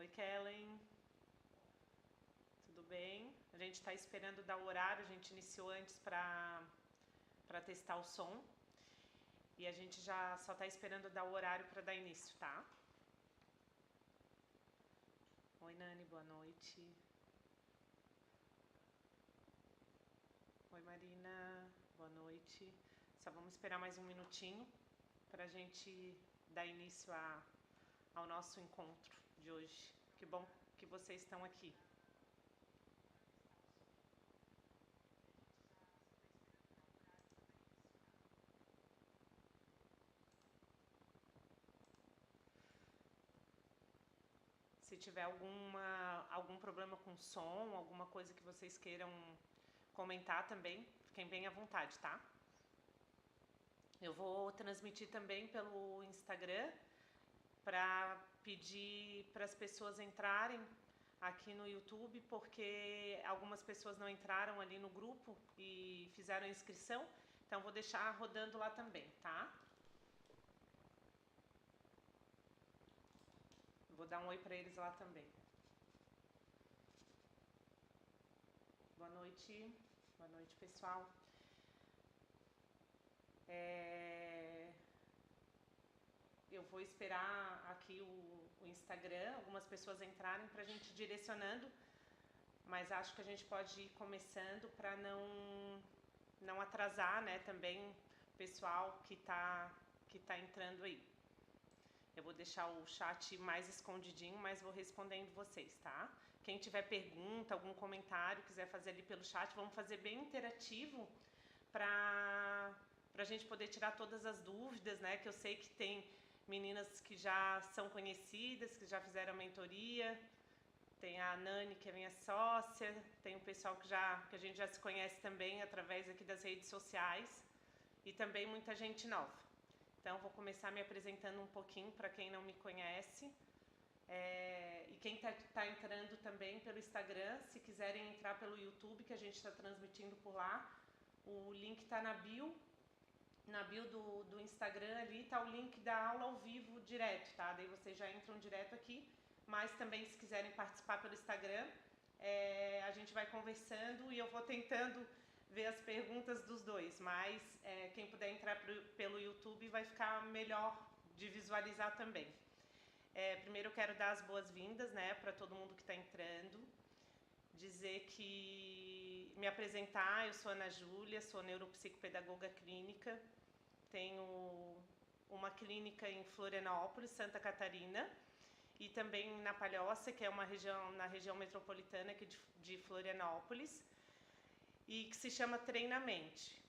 Oi, Kellen. Tudo bem? A gente está esperando dar o horário, a gente iniciou antes para testar o som. E a gente já só está esperando dar o horário para dar início, tá? Oi, Nani, boa noite. Oi, Marina, boa noite. Só vamos esperar mais um minutinho para a gente dar início ao nosso encontro de hoje. Que bom que vocês estão aqui. Se tiver algum problema com som, alguma coisa que vocês queiram comentar também, fiquem bem à vontade, tá? Eu vou transmitir também pelo Instagram para pedir para as pessoas entrarem aqui no YouTube, porque algumas pessoas não entraram ali no grupo e fizeram a inscrição, então vou deixar rodando lá também, tá? Vou dar um oi para eles lá também. Boa noite pessoal. Eu vou esperar aqui o Instagram, algumas pessoas entrarem para a gente ir direcionando, mas acho que a gente pode ir começando para não atrasar, né, também o pessoal que tá entrando aí. Eu vou deixar o chat mais escondidinho, mas vou respondendo vocês, tá? Quem tiver pergunta, algum comentário, quiser fazer ali pelo chat, vamos fazer bem interativo para a gente poder tirar todas as dúvidas, né? Que eu sei que tem meninas que já são conhecidas, que já fizeram a mentoria. Tem a Nani, que é minha sócia, tem o pessoal que a gente já se conhece também através aqui das redes sociais e também muita gente nova. Então, vou começar me apresentando um pouquinho para quem não me conhece. E quem está entrando também pelo Instagram, se quiserem entrar pelo YouTube, que a gente está transmitindo por lá, o link está na bio do Instagram ali, está o link da aula ao vivo direto, tá? Daí vocês já entram direto aqui, mas também se quiserem participar pelo Instagram, a gente vai conversando e eu vou tentando ver as perguntas dos dois, mas quem puder entrar pelo YouTube vai ficar melhor de visualizar também. Primeiro eu quero dar as boas-vindas, né, para todo mundo que está entrando, dizer que me apresentar, eu sou Ana Júlia, sou neuropsicopedagoga clínica, tenho uma clínica em Florianópolis, Santa Catarina, e também na Palhoça, que é na região metropolitana aqui de Florianópolis, e que se chama Treinamente.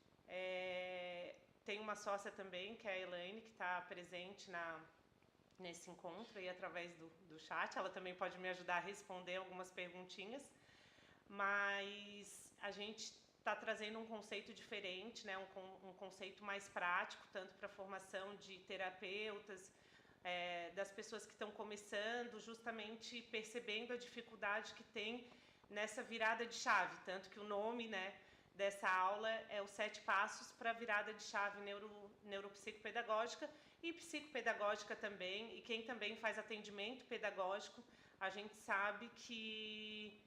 Tem uma sócia também, que é a Elaine, que está presente nesse encontro aí através do chat. Ela também pode me ajudar a responder algumas perguntinhas, mas a gente está trazendo um conceito diferente, né? Um conceito mais prático, tanto para a formação de terapeutas, das pessoas que estão começando, justamente percebendo a dificuldade que tem nessa virada de chave, tanto que o nome, né, dessa aula é os 7 passos para a virada de chave neuropsicopedagógica e psicopedagógica também, e quem também faz atendimento pedagógico, a gente sabe que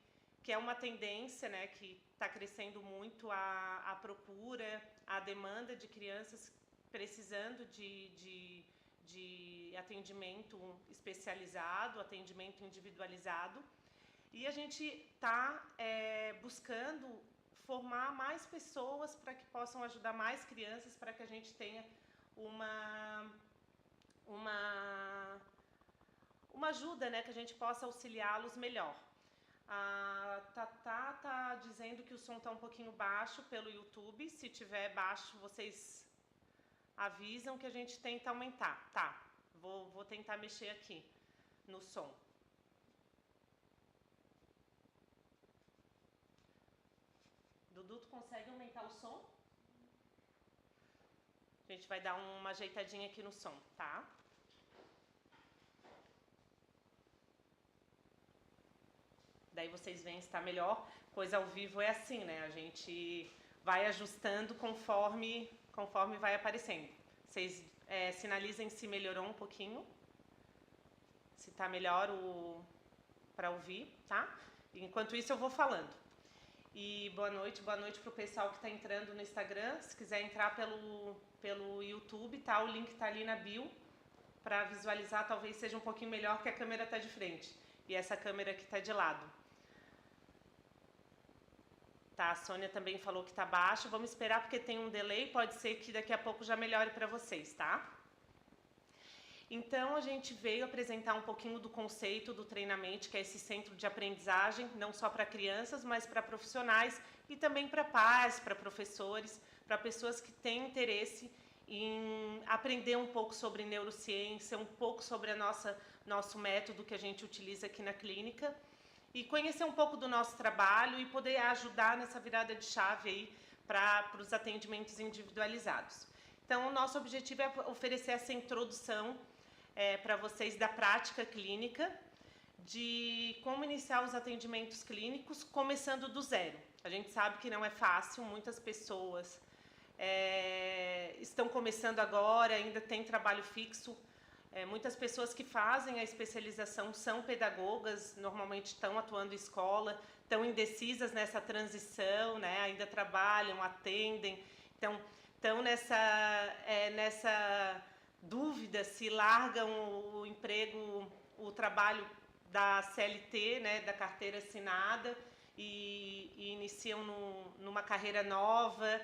é uma tendência, né, que está crescendo muito a procura, a demanda de crianças precisando de atendimento especializado, atendimento individualizado. E a gente está buscando formar mais pessoas para que possam ajudar mais crianças, para que a gente tenha uma ajuda, né, que a gente possa auxiliá-los melhor. A Tatá está dizendo que o som está um pouquinho baixo pelo YouTube. Se tiver baixo, vocês avisam que a gente tenta aumentar. Tá, vou tentar mexer aqui no som. Dudu, tu consegue aumentar o som? A gente vai dar uma ajeitadinha aqui no som, tá? Daí vocês veem se está melhor. Coisa ao vivo é assim, né? A gente vai ajustando conforme vai aparecendo. Vocês sinalizem se melhorou um pouquinho. Se está melhor para ouvir, tá? Enquanto isso eu vou falando. E boa noite para o pessoal que está entrando no Instagram. Se quiser entrar pelo YouTube, tá? O link está ali na bio para visualizar. Talvez seja um pouquinho melhor porque a câmera está de frente e essa câmera aqui está de lado. Tá, a Sônia também falou que está baixo. Vamos esperar porque tem um delay. Pode ser que daqui a pouco já melhore para vocês, tá? Então, a gente veio apresentar um pouquinho do conceito do treinamento, que é esse centro de aprendizagem, não só para crianças, mas para profissionais e também para pais, para professores, para pessoas que têm interesse em aprender um pouco sobre neurociência, um pouco sobre nosso método que a gente utiliza aqui na clínica e conhecer um pouco do nosso trabalho e poder ajudar nessa virada de chave aí para os atendimentos individualizados. Então, o nosso objetivo é oferecer essa introdução para vocês da prática clínica, de como iniciar os atendimentos clínicos, começando do zero. A gente sabe que não é fácil, muitas pessoas estão começando agora, ainda tem trabalho fixo. Muitas pessoas que fazem a especialização são pedagogas, normalmente estão atuando em escola, estão indecisas nessa transição, né? Ainda trabalham, atendem, então estão nessa dúvida se largam o emprego, o trabalho da CLT, né, da carteira assinada, e iniciam numa carreira nova,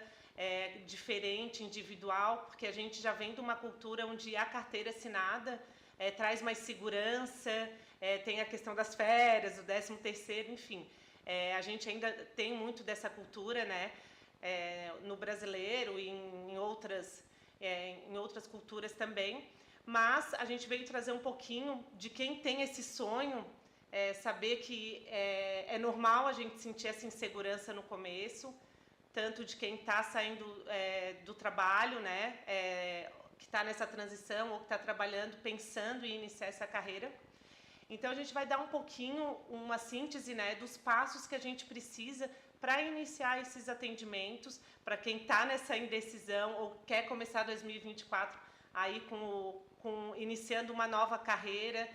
diferente, individual, porque a gente já vem de uma cultura onde a carteira assinada traz mais segurança, tem a questão das férias, o 13º, enfim. A gente ainda tem muito dessa cultura, né, no brasileiro e em outras culturas também, mas a gente veio trazer um pouquinho de quem tem esse sonho, saber que é normal a gente sentir essa insegurança no começo, tanto de quem está saindo do trabalho, né, que está nessa transição ou que está trabalhando, pensando em iniciar essa carreira. Então, a gente vai dar um pouquinho, uma síntese, né, dos passos que a gente precisa para iniciar esses atendimentos, para quem está nessa indecisão ou quer começar 2024 aí iniciando uma nova carreira,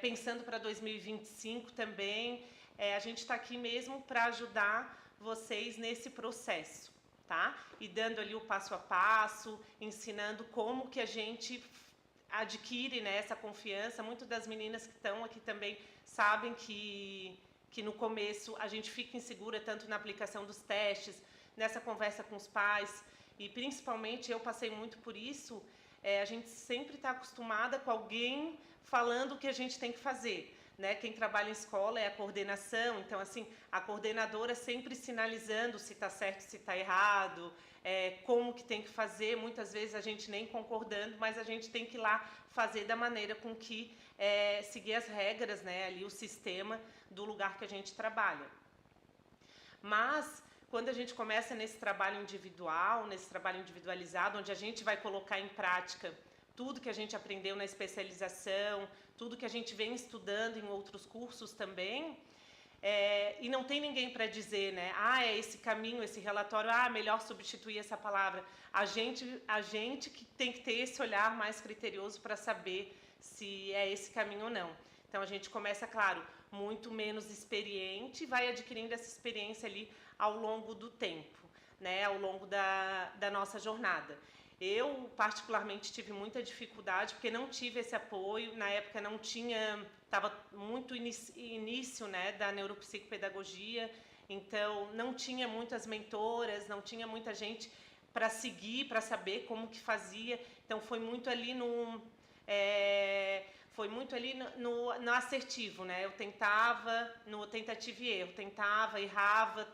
pensando para 2025 também. A gente está aqui mesmo para ajudar vocês nesse processo, tá? E dando ali o passo a passo, ensinando como que a gente adquire, né, essa confiança. Muitas das meninas que estão aqui também sabem que no começo a gente fica insegura tanto na aplicação dos testes, nessa conversa com os pais, e principalmente eu passei muito por isso. A gente sempre está acostumada com alguém falando o que a gente tem que fazer, né? Quem trabalha em escola é a coordenação, então assim, a coordenadora sempre sinalizando se está certo, se está errado, como que tem que fazer. Muitas vezes a gente nem concordando, mas a gente tem que ir lá fazer da maneira com que seguir as regras, né, ali o sistema do lugar que a gente trabalha. Mas quando a gente começa nesse trabalho individual, nesse trabalho individualizado, onde a gente vai colocar em prática tudo que a gente aprendeu na especialização, tudo que a gente vem estudando em outros cursos também, e não tem ninguém para dizer, né, é esse caminho, esse relatório, melhor substituir essa palavra. A gente que tem que ter esse olhar mais criterioso para saber se é esse caminho ou não. Então, a gente começa, claro, muito menos experiente, vai adquirindo essa experiência ali ao longo do tempo, né, ao longo da nossa jornada. Eu, particularmente, tive muita dificuldade, porque não tive esse apoio. Na época não tinha, estava muito início, né, da neuropsicopedagogia, então não tinha muitas mentoras, não tinha muita gente para seguir, para saber como que fazia. Então foi muito ali no assertivo, né? Eu tentava, no tentativa e erro, tentava, errava,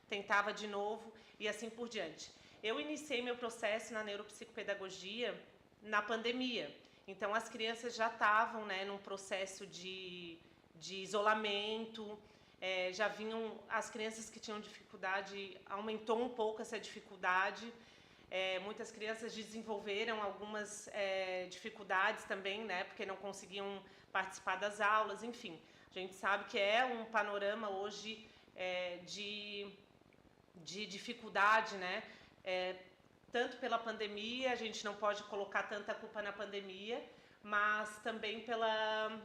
tentava de novo e assim por diante. Eu iniciei meu processo na neuropsicopedagogia na pandemia. Então, as crianças já estavam, né, num processo de isolamento, já vinham, as crianças que tinham dificuldade, aumentou um pouco essa dificuldade. Muitas crianças desenvolveram algumas dificuldades também, né, porque não conseguiam participar das aulas, enfim. A gente sabe que é um panorama hoje de dificuldade, né? Tanto pela pandemia, a gente não pode colocar tanta culpa na pandemia, mas também pela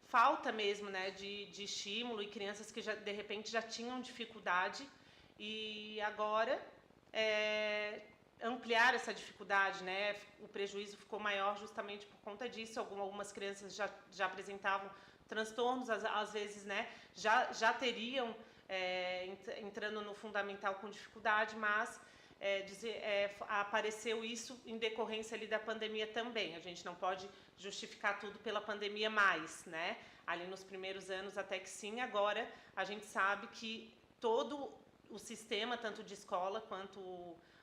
falta mesmo, né, de estímulo, e crianças que de repente já tinham dificuldade e agora ampliar essa dificuldade, né? O prejuízo ficou maior justamente por conta disso. Algumas crianças já apresentavam transtornos, às vezes, né, já teriam entrando no fundamental com dificuldade, mas apareceu isso em decorrência ali da pandemia também. A gente não pode justificar tudo pela pandemia mais, né? Ali nos primeiros anos até que sim, agora a gente sabe que todo o sistema, tanto de escola quanto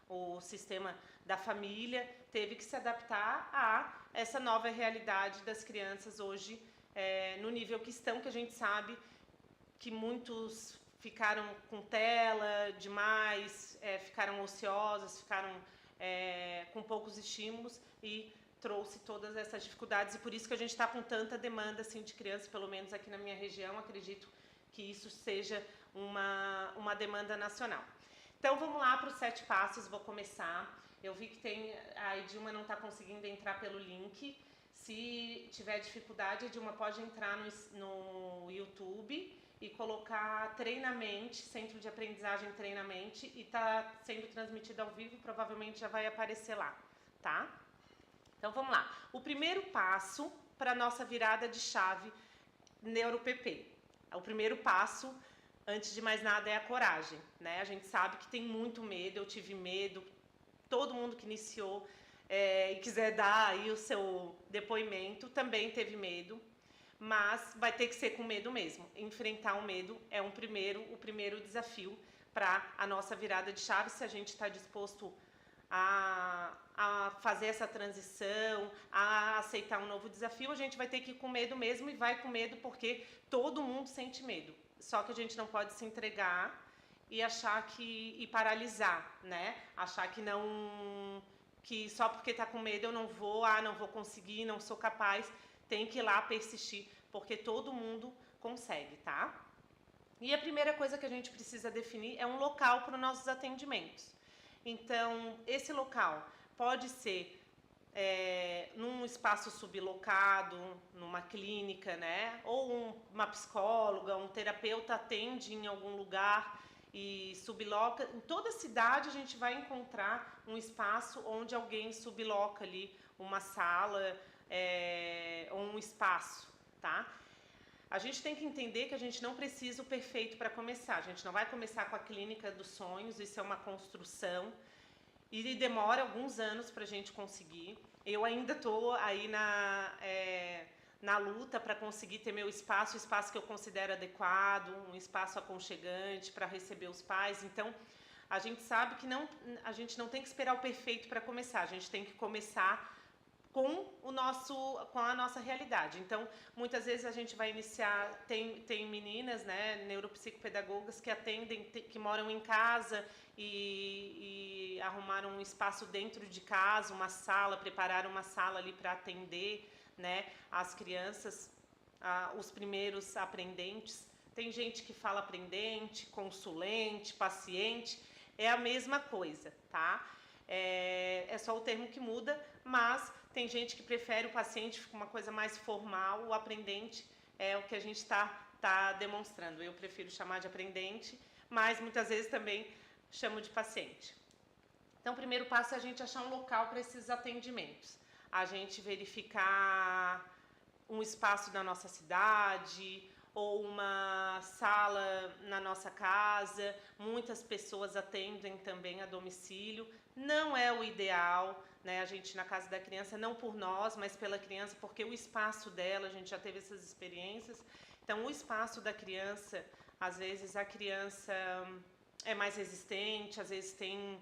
o sistema da família, teve que se adaptar a essa nova realidade das crianças hoje, no nível que estão, que a gente sabe que muitos ficaram com tela demais, ficaram ociosas, ficaram com poucos estímulos e trouxe todas essas dificuldades, e por isso que a gente está com tanta demanda assim, de crianças, pelo menos aqui na minha região, acredito que isso seja uma demanda nacional. Então vamos lá para os 7 passos, vou começar. Eu vi que a Edilma não está conseguindo entrar pelo link. Se tiver dificuldade, a Edilma pode entrar no YouTube e colocar Treinamente, Centro de Aprendizagem Treinamente, e está sendo transmitido ao vivo, provavelmente já vai aparecer lá, tá? Então vamos lá. O primeiro passo para a nossa virada de chave NeuroPP. O primeiro passo, antes de mais nada, é a coragem, né? A gente sabe que tem muito medo, eu tive medo, todo mundo que iniciou e quiser dar aí o seu depoimento também teve medo, mas vai ter que ser com medo mesmo. Enfrentar o medo é o primeiro desafio para a nossa virada de chave. Se a gente está disposto a fazer essa transição, a aceitar um novo desafio, a gente vai ter que ir com medo mesmo, e vai com medo porque todo mundo sente medo. Só que a gente não pode se entregar e achar e paralisar, né? Achar que só porque está com medo eu não vou conseguir, não sou capaz. Tem que ir lá persistir, porque todo mundo consegue, tá? E a primeira coisa que a gente precisa definir é um local para os nossos atendimentos. Então, esse local pode ser num espaço sublocado, numa clínica, né? Ou uma psicóloga, um terapeuta atende em algum lugar e subloca. Em toda cidade a gente vai encontrar um espaço onde alguém subloca ali uma sala ou um espaço, tá? A gente tem que entender que a gente não precisa o perfeito para começar. A gente não vai começar com a clínica dos sonhos, isso é uma construção e demora alguns anos para a gente conseguir. Eu ainda estou aí na luta para conseguir ter meu espaço, o espaço que eu considero adequado, um espaço aconchegante para receber os pais. Então, a gente sabe que a gente não tem que esperar o perfeito para começar, a gente tem que começar com a nossa realidade. Então, muitas vezes a gente vai iniciar, tem meninas, né, neuropsicopedagogas que atendem, que moram em casa e arrumaram um espaço dentro de casa, uma sala, prepararam uma sala ali para atender, né, as crianças, os primeiros aprendentes. Tem gente que fala aprendente, consulente, paciente, é a mesma coisa, tá? É só o termo que muda, mas tem gente que prefere o paciente, fica uma coisa mais formal, o aprendente é o que a gente está demonstrando. Eu prefiro chamar de aprendente, mas muitas vezes também chamo de paciente. Então, o primeiro passo é a gente achar um local para esses atendimentos. A gente verificar um espaço na nossa cidade ou uma sala na nossa casa. Muitas pessoas atendem também a domicílio. Não é o ideal, né? A gente na casa da criança, não por nós, mas pela criança, porque o espaço dela, a gente já teve essas experiências. Então, o espaço da criança, às vezes a criança é mais resistente, às vezes tem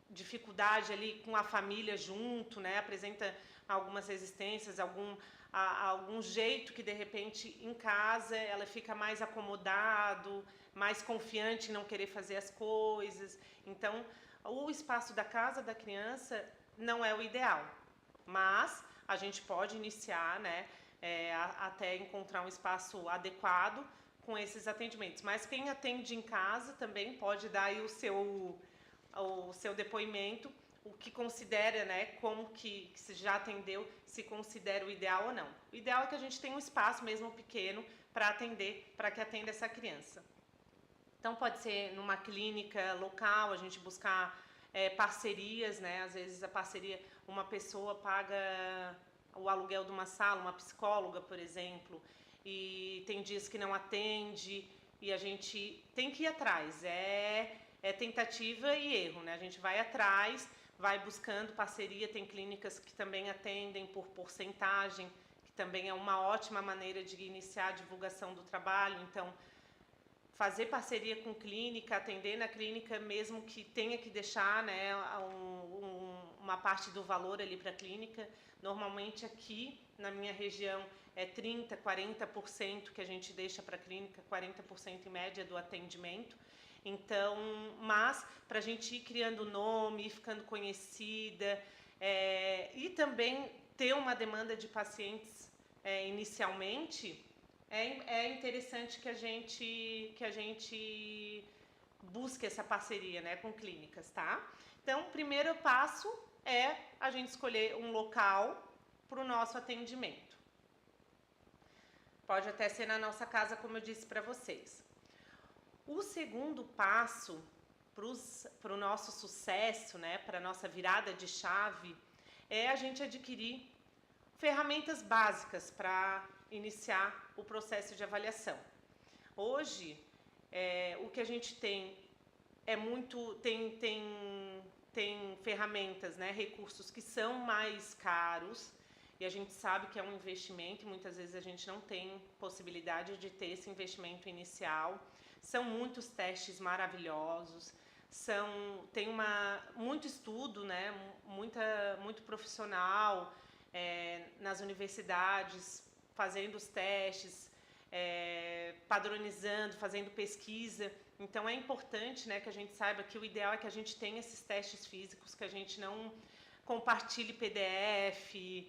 dificuldade ali com a família junto, né? Apresenta algumas resistências, algum jeito que de repente em casa ela fica mais acomodado, mais confiante em não querer fazer as coisas. Então, o espaço da casa da criança não é o ideal, mas a gente pode iniciar, né, até encontrar um espaço adequado com esses atendimentos. Mas quem atende em casa também pode dar aí o seu depoimento, o que considera, né, como que se já atendeu, se considera o ideal ou não. O ideal é que a gente tenha um espaço mesmo pequeno para atender, para que atenda essa criança. Então pode ser numa clínica local, a gente buscar parcerias, né? Às vezes a parceria, uma pessoa paga o aluguel de uma sala, uma psicóloga, por exemplo, e tem dias que não atende e a gente tem que ir atrás. É tentativa e erro, né? A gente vai atrás, vai buscando parceria, tem clínicas que também atendem por porcentagem, que também é uma ótima maneira de iniciar a divulgação do trabalho. Então, fazer parceria com clínica, atender na clínica, mesmo que tenha que deixar, né, uma parte do valor ali para a clínica. Normalmente aqui na minha região é 30%, 40% que a gente deixa para a clínica, 40% em média do atendimento. Então, mas para a gente ir criando nome, ir ficando conhecida, e também ter uma demanda de pacientes inicialmente, é interessante que a gente busque essa parceria, né, com clínicas, tá? Então, o primeiro passo é a gente escolher um local para o nosso atendimento. Pode até ser na nossa casa, como eu disse para vocês. O segundo passo para o nosso sucesso, né, para a nossa virada de chave, é a gente adquirir ferramentas básicas para iniciar o processo de avaliação. Hoje, o que a gente tem é muito... Tem ferramentas, né, recursos que são mais caros, e a gente sabe que é um investimento, e muitas vezes a gente não tem possibilidade de ter esse investimento inicial. São muitos testes maravilhosos, tem muito estudo, né, muito profissional nas universidades, fazendo os testes, padronizando, fazendo pesquisa. Então é importante, né, que a gente saiba que o ideal é que a gente tenha esses testes físicos, que a gente não compartilhe PDF,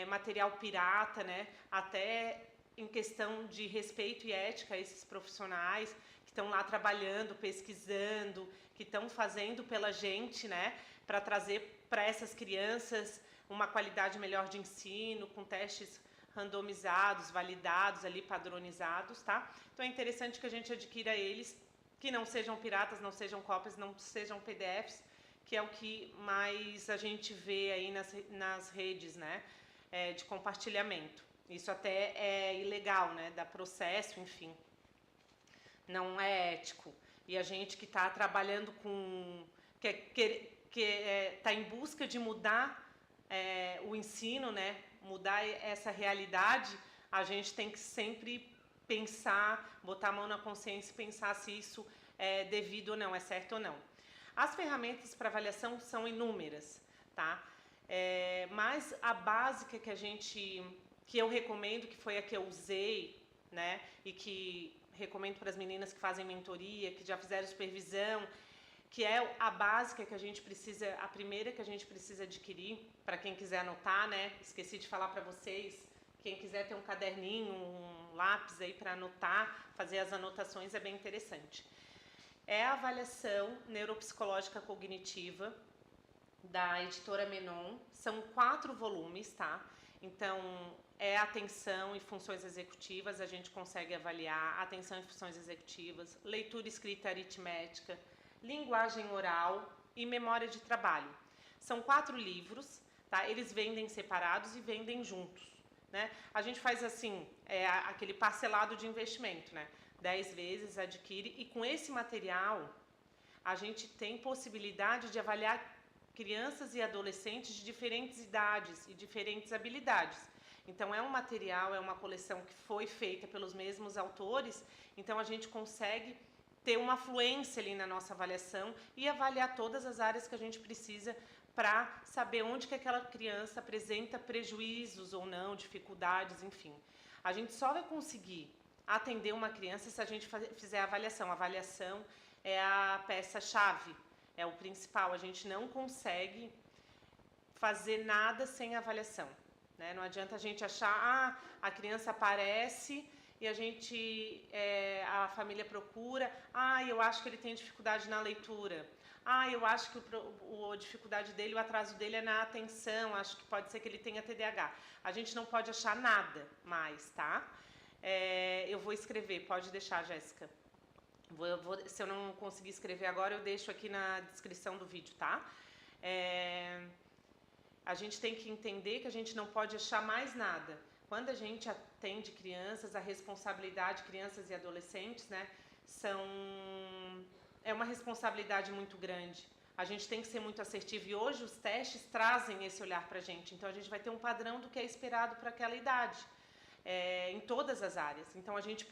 material pirata, né, até em questão de respeito e ética a esses profissionais que estão lá trabalhando, pesquisando, que estão fazendo pela gente, né, para trazer para essas crianças uma qualidade melhor de ensino, com testes randomizados, validados ali, padronizados, tá? Então é interessante que a gente adquira eles, que não sejam piratas, não sejam cópias, não sejam PDFs, que é o que mais a gente vê aí nas redes, né, de compartilhamento. Isso até é ilegal, né, dá processo, enfim, não é ético. E a gente que está trabalhando com... que está em busca de mudar o ensino, né, mudar essa realidade, a gente tem que sempre pensar, botar a mão na consciência e pensar se isso é devido ou não, é certo ou não. As ferramentas para avaliação são inúmeras, tá? Mas a básica que eu recomendo, que foi a que eu usei, né, e que recomendo para as meninas que fazem mentoria, que já fizeram supervisão, que é a básica que a gente precisa, a primeira que a gente precisa adquirir, para quem quiser anotar, né? Esqueci de falar para vocês, quem quiser ter um caderninho, um lápis aí para anotar, fazer as anotações, é bem interessante. É a avaliação neuropsicológica cognitiva, da editora Menon. São 4 volumes, tá? Então, atenção e funções executivas, a gente consegue avaliar atenção e funções executivas, leitura, escrita, aritmética, linguagem oral e memória de trabalho. São 4 livros, tá? Eles vendem separados e vendem juntos, né? A gente faz assim, aquele parcelado de investimento, né? 10 vezes adquire, e com esse material a gente tem possibilidade de avaliar crianças e adolescentes de diferentes idades e diferentes habilidades. Então é um material, é uma coleção que foi feita pelos mesmos autores, então a gente consegue ter uma fluência ali na nossa avaliação e avaliar todas as áreas que a gente precisa para saber onde que aquela criança apresenta prejuízos ou não, dificuldades, enfim. A gente só vai conseguir atender uma criança se a gente fizer a avaliação. A avaliação é a peça-chave, é o principal. A gente não consegue fazer nada sem avaliação, né? Não adianta a gente achar, a criança aparece e a família procura, eu acho que ele tem dificuldade na leitura, Eu acho que a dificuldade dele, o atraso dele é na atenção, acho que pode ser que ele tenha TDAH. A gente não pode achar nada mais, tá? Eu vou escrever, pode deixar, Jéssica. Se eu não conseguir escrever agora, eu deixo aqui na descrição do vídeo, tá? A gente tem que entender que a gente não pode achar mais nada. Quando a gente atende crianças, a responsabilidade, crianças e adolescentes, né, é uma responsabilidade muito grande. A gente tem que ser muito assertivo e hoje os testes trazem esse olhar pra gente. Então a gente vai ter um padrão do que é esperado para aquela idade, em todas as áreas. Então a gente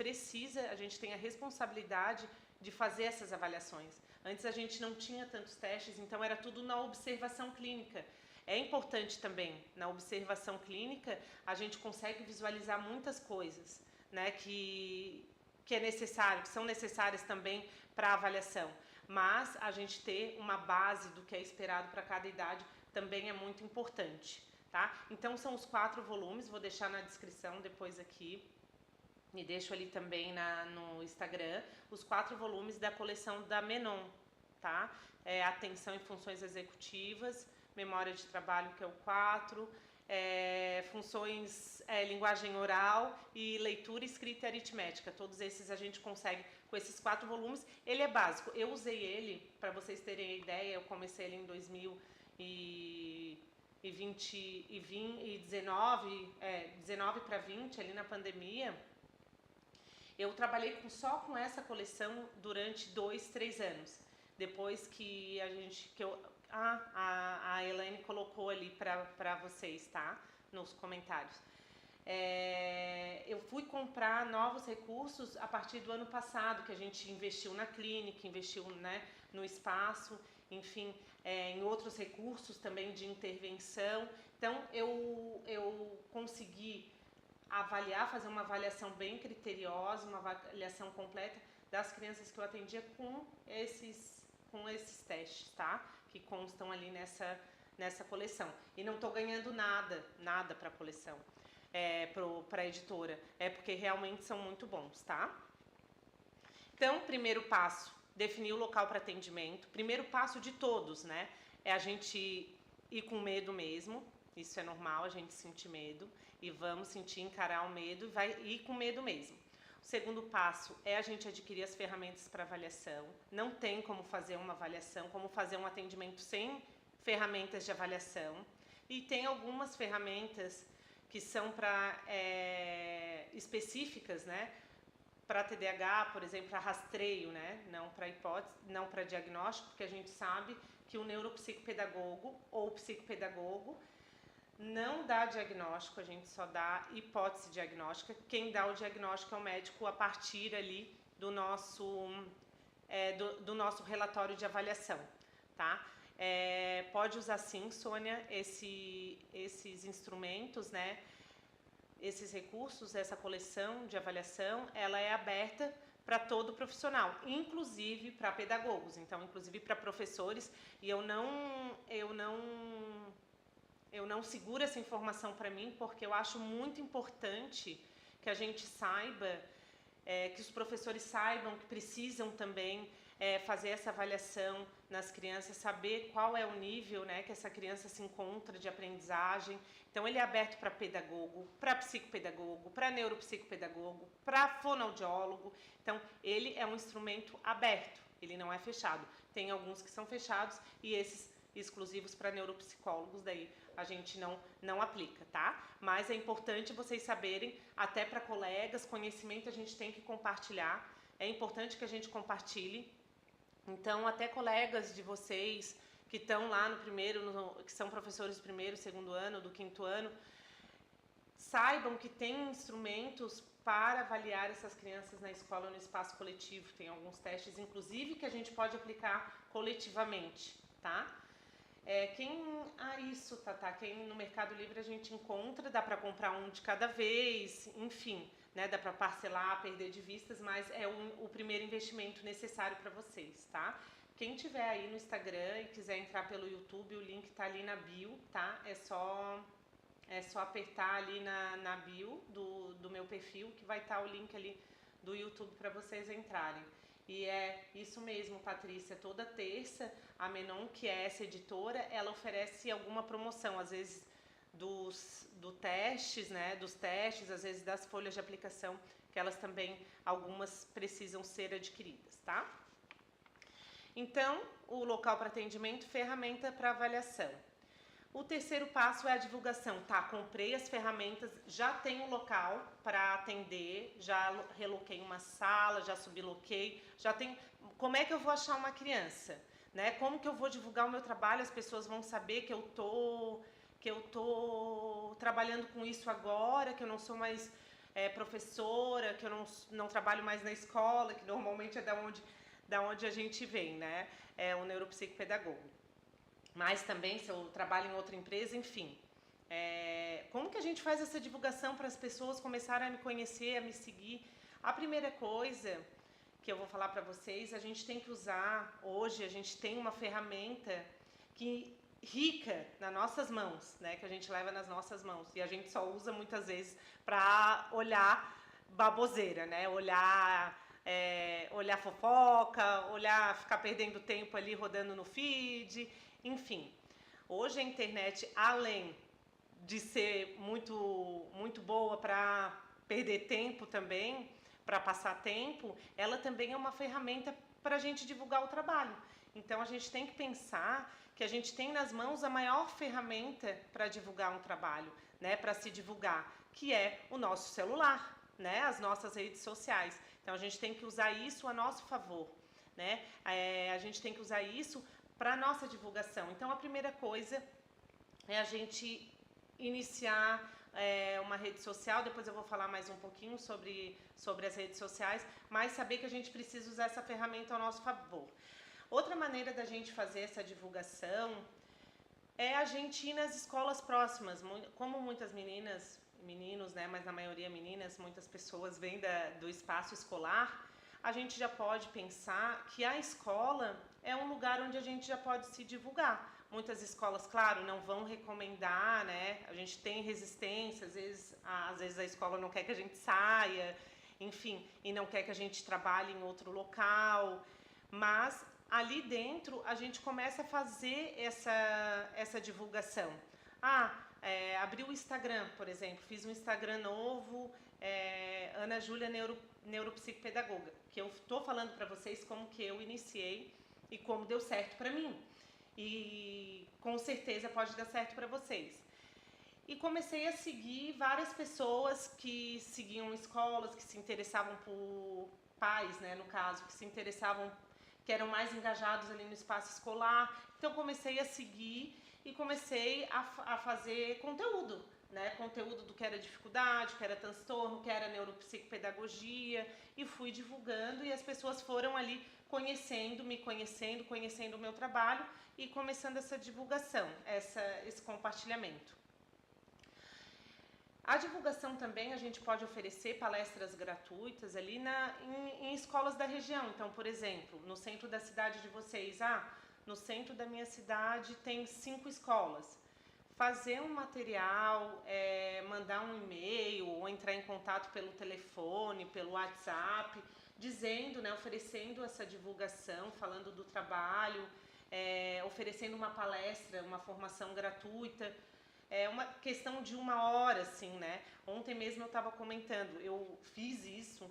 tem a responsabilidade de fazer essas avaliações. Antes a gente não tinha tantos testes, então era tudo na observação clínica. É importante também, na observação clínica, a gente consegue visualizar muitas coisas, né, que são necessárias também para a avaliação. Mas a gente ter uma base do que é esperado para cada idade também é muito importante, tá? Então são os 4 volumes, vou deixar na descrição depois aqui, e deixo ali também no Instagram, os 4 volumes da coleção da Menon, tá? Atenção e funções executivas, memória de trabalho, que é o 4, funções, linguagem oral e leitura, escrita e aritmética. Todos esses a gente consegue com esses 4 volumes. Ele é básico. Eu usei ele, para vocês terem ideia, eu comecei ele em 19 para 20, ali na pandemia. Eu trabalhei só com essa coleção durante 2, 3 anos. Depois que a Elaine colocou ali para vocês, tá? Nos comentários. Eu fui comprar novos recursos a partir do ano passado, que a gente investiu na clínica, investiu, né, no espaço, enfim, em outros recursos também de intervenção. Então, eu consegui fazer uma avaliação bem criteriosa, uma avaliação completa das crianças que eu atendia com esses testes, tá? Que constam ali nessa coleção. E não estou ganhando nada para a coleção, para a editora. Porque realmente são muito bons, tá? Então, primeiro passo, definir o local para atendimento. Primeiro passo de todos, né? É a gente ir com medo mesmo. Isso é normal, a gente sentir medo. E vamos encarar o medo e vai ir com medo mesmo. O segundo passo é a gente adquirir as ferramentas para avaliação. Não tem como fazer uma avaliação, como fazer um atendimento sem ferramentas de avaliação. E tem algumas ferramentas que são específicas, né? Para TDAH, por exemplo, para rastreio, né? Não para hipótese, não para diagnóstico, porque a gente sabe que o neuropsicopedagogo ou psicopedagogo não dá diagnóstico, a gente só dá hipótese diagnóstica. Quem dá o diagnóstico é o médico a partir ali do nosso relatório de avaliação, tá? Pode usar sim, Sônia, esses instrumentos, né? Esses recursos, essa coleção de avaliação, ela é aberta para todo profissional, inclusive para pedagogos, então, inclusive para professores, e eu não seguro essa informação para mim, porque eu acho muito importante que a gente saiba, que os professores saibam que precisam também fazer essa avaliação nas crianças, saber qual é o nível, né, que essa criança se encontra de aprendizagem. Então, ele é aberto para pedagogo, para psicopedagogo, para neuropsicopedagogo, para fonoaudiólogo. Então, ele é um instrumento aberto, ele não é fechado. Tem alguns que são fechados e esses exclusivos para neuropsicólogos, daí a gente não aplica, tá? Mas é importante vocês saberem, até para colegas, conhecimento a gente tem que compartilhar, é importante que a gente compartilhe. Então, até colegas de vocês que estão lá no primeiro, que são professores do primeiro, segundo ano, do quinto ano, saibam que tem instrumentos para avaliar essas crianças na escola, no espaço coletivo. Tem alguns testes, inclusive, que a gente pode aplicar coletivamente, tá? Isso, Tatá. Quem no Mercado Livre a gente encontra, dá para comprar um de cada vez, enfim, né? Dá para parcelar, perder de vistas, mas é o primeiro investimento necessário para vocês, tá? Quem tiver aí no Instagram e quiser entrar pelo YouTube, o link tá ali na bio, tá? É só apertar ali na bio do meu perfil, que vai estar o link ali do YouTube para vocês entrarem. E é isso mesmo, Patrícia. Toda terça, a Menon, que é essa editora, ela oferece alguma promoção, às vezes dos testes, às vezes das folhas de aplicação, que elas também, algumas precisam ser adquiridas, tá? Então, o local para atendimento, ferramenta para avaliação. O terceiro passo é a divulgação. Tá, comprei as ferramentas, já tenho um local para atender, já reloquei uma sala, já subloquei, já tenho... Como é que eu vou achar uma criança? Né? Como que eu vou divulgar o meu trabalho? As pessoas vão saber que eu tô trabalhando com isso agora, que eu não sou mais professora, que eu não trabalho mais na escola, que normalmente é da onde a gente vem, né? É o neuropsicopedagogo. Mas também, se eu trabalho em outra empresa, enfim. Como que a gente faz essa divulgação para as pessoas começarem a me conhecer, a me seguir? A primeira coisa que eu vou falar para vocês, a gente tem que usar, hoje a gente tem uma ferramenta rica nas nossas mãos, né? Que a gente leva nas nossas mãos. E a gente só usa muitas vezes para olhar baboseira, né? Olhar fofoca, ficar perdendo tempo ali rodando no feed, enfim. Hoje a internet, além de ser muito boa para perder tempo também, para passar tempo, ela também é uma ferramenta para a gente divulgar o trabalho. Então a gente tem que pensar que a gente tem nas mãos a maior ferramenta para divulgar um trabalho, né, para se divulgar, que é o nosso celular, né, as nossas redes sociais. Então a gente tem que usar isso a nosso favor, né? A gente tem que usar isso para a nossa divulgação. Então a primeira coisa é a gente iniciar uma rede social, depois eu vou falar mais um pouquinho sobre as redes sociais, mas saber que a gente precisa usar essa ferramenta ao nosso favor. Outra maneira da gente fazer essa divulgação é a gente ir nas escolas próximas, como muitas meninas, meninos, né, mas na maioria meninas, muitas pessoas vêm do espaço escolar, a gente já pode pensar que a escola é um lugar onde a gente já pode se divulgar. Muitas escolas, claro, não vão recomendar, né? A gente tem resistência, às vezes a escola não quer que a gente saia, enfim, e não quer que a gente trabalhe em outro local, mas ali dentro a gente começa a fazer essa divulgação. Abri o Instagram, por exemplo, fiz um Instagram novo, Ana Júlia Neuropsicopedagoga, que eu estou falando para vocês como que eu iniciei e como deu certo para mim. E com certeza pode dar certo para vocês. E comecei a seguir várias pessoas que seguiam escolas, que se interessavam por pais, né, no caso, que se interessavam, que eram mais engajados ali no espaço escolar. Então comecei a seguir e comecei a fazer conteúdo, né? Conteúdo do que era dificuldade, que era transtorno, que era neuropsicopedagogia, e fui divulgando e as pessoas foram ali me conhecendo o meu trabalho e começando essa divulgação, esse compartilhamento. A divulgação também, a gente pode oferecer palestras gratuitas ali em escolas da região. Então, por exemplo, no centro da cidade de vocês, no centro da minha cidade tem 5 escolas. Fazer um material, mandar um e-mail ou entrar em contato pelo telefone, pelo WhatsApp, dizendo, né, oferecendo essa divulgação, falando do trabalho, oferecendo uma palestra, uma formação gratuita. É uma questão de 1 hora, assim, né? Ontem mesmo eu estava comentando, eu fiz isso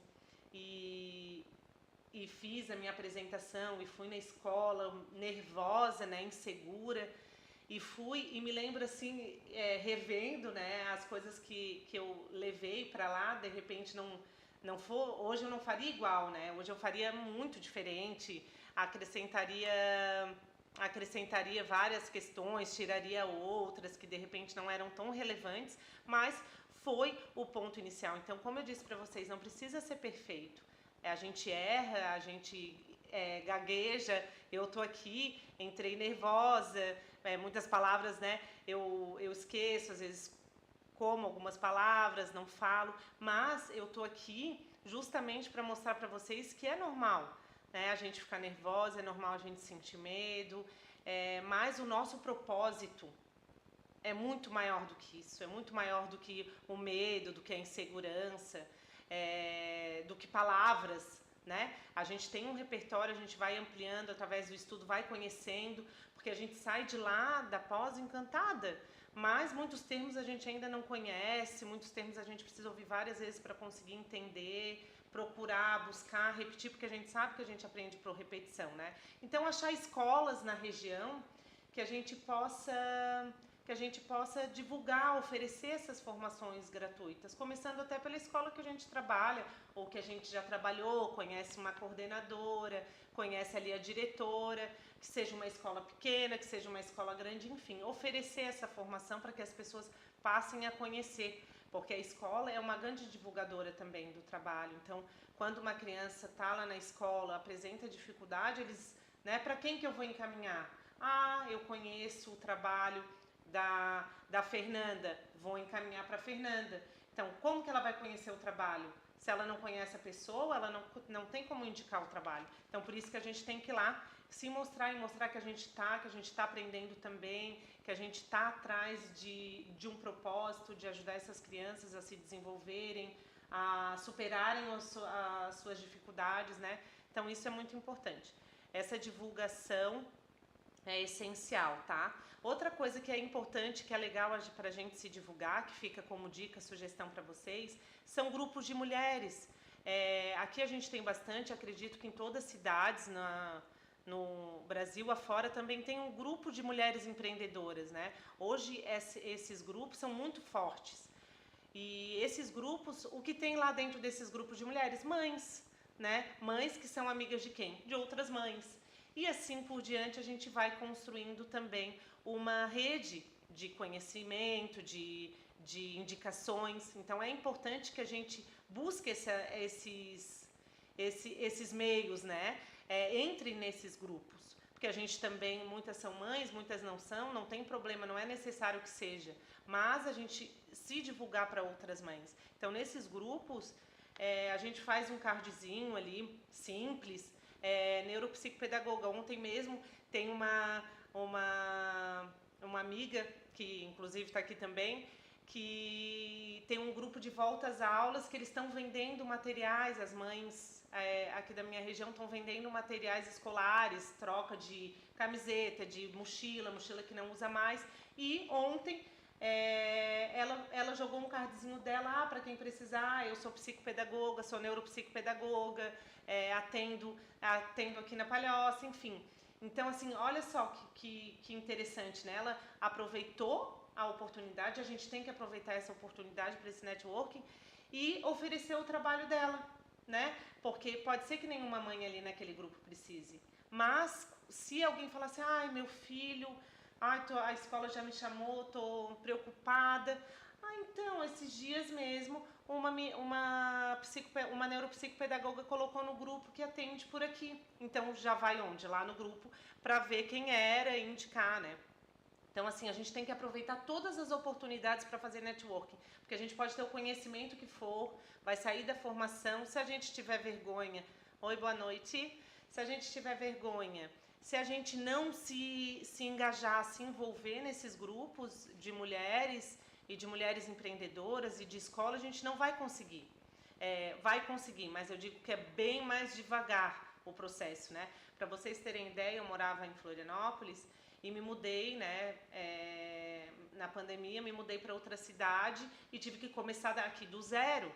e fiz a minha apresentação e fui na escola nervosa, né, insegura, e fui e me lembro assim, revendo, né, as coisas que eu levei para lá, de repente hoje eu não faria igual, né? Hoje eu faria muito diferente, acrescentaria várias questões, tiraria outras que de repente não eram tão relevantes, mas foi o ponto inicial. Então, como eu disse para vocês, não precisa ser perfeito. A gente erra, a gente gagueja, eu tô aqui, entrei nervosa, muitas palavras, né, eu esqueço, às vezes como algumas palavras, não falo, mas eu tô aqui justamente para mostrar para vocês que é normal, né, a gente ficar nervosa, é normal a gente sentir medo, mas o nosso propósito é muito maior do que isso, é muito maior do que o medo, do que a insegurança, do que palavras, né? A gente tem um repertório, a gente vai ampliando através do estudo, vai conhecendo, porque a gente sai de lá da pós encantada, mas muitos termos a gente ainda não conhece, muitos termos a gente precisa ouvir várias vezes para conseguir entender, procurar, buscar, repetir, porque a gente sabe que a gente aprende por repetição, né? Então achar escolas na região que a gente possa divulgar, oferecer essas formações gratuitas, começando até pela escola que a gente trabalha, ou que a gente já trabalhou, conhece uma coordenadora, conhece ali a diretora, que seja uma escola pequena, que seja uma escola grande, enfim, oferecer essa formação para que as pessoas passem a conhecer, porque a escola é uma grande divulgadora também do trabalho. Então, quando uma criança está lá na escola, apresenta dificuldade, eles, né, para quem que eu vou encaminhar? Ah, eu conheço o trabalho da Fernanda, vou encaminhar para a Fernanda. Então, como que ela vai conhecer o trabalho? Se ela não conhece a pessoa, ela não tem como indicar o trabalho. Então, por isso que a gente tem que ir lá se mostrar e mostrar que a gente está aprendendo também, que a gente está atrás de um propósito, de ajudar essas crianças a se desenvolverem, a superarem as suas dificuldades, né? Então, isso é muito importante. Essa divulgação é essencial, tá? Outra coisa que é importante, que é legal para a gente se divulgar, que fica como dica, sugestão para vocês, são grupos de mulheres. Aqui a gente tem bastante, acredito que em todas as cidades no Brasil afora também tem um grupo de mulheres empreendedoras, né? Hoje esses grupos são muito fortes. E esses grupos, o que tem lá dentro desses grupos de mulheres? Mães, né? Mães que são amigas de quem? De outras mães. E assim por diante a gente vai construindo também uma rede de conhecimento, de indicações. Então é importante que a gente busque esses meios, né? Entre nesses grupos. Porque a gente também, muitas são mães, muitas não tem problema, não é necessário que seja. Mas a gente se divulgar para outras mães. Então nesses grupos a gente faz um cardzinho ali, simples, neuropsicopedagoga. Ontem mesmo tem uma amiga, que inclusive está aqui também, que tem um grupo de volta às aulas que eles estão vendendo materiais, as mães aqui da minha região estão vendendo materiais escolares, troca de camiseta, de mochila que não usa mais. E ontem ela jogou um cardzinho dela, para quem precisar, eu sou psicopedagoga, sou neuropsicopedagoga, atendo aqui na Palhoça, enfim. Então, assim, olha só que interessante, né? Ela aproveitou a oportunidade, a gente tem que aproveitar essa oportunidade para esse networking e oferecer o trabalho dela, né? Porque pode ser que nenhuma mãe ali naquele grupo precise, mas se alguém falar assim, ai, meu filho, a escola já me chamou, estou preocupada. Então, esses dias mesmo, uma neuropsicopedagoga colocou no grupo que atende por aqui. Então, já vai onde? Lá no grupo, para ver quem era e indicar, né? Então, assim, a gente tem que aproveitar todas as oportunidades para fazer networking, porque a gente pode ter o conhecimento que for, vai sair da formação. Se a gente tiver vergonha, oi, boa noite. Se a gente tiver vergonha, se a gente não se engajar, se envolver nesses grupos de mulheres e de mulheres empreendedoras e de escola, a gente não vai conseguir. Vai conseguir, mas eu digo que é bem mais devagar o processo, né? Para vocês terem ideia, eu morava em Florianópolis e me mudei, né? Na pandemia, me mudei para outra cidade e tive que começar daqui do zero.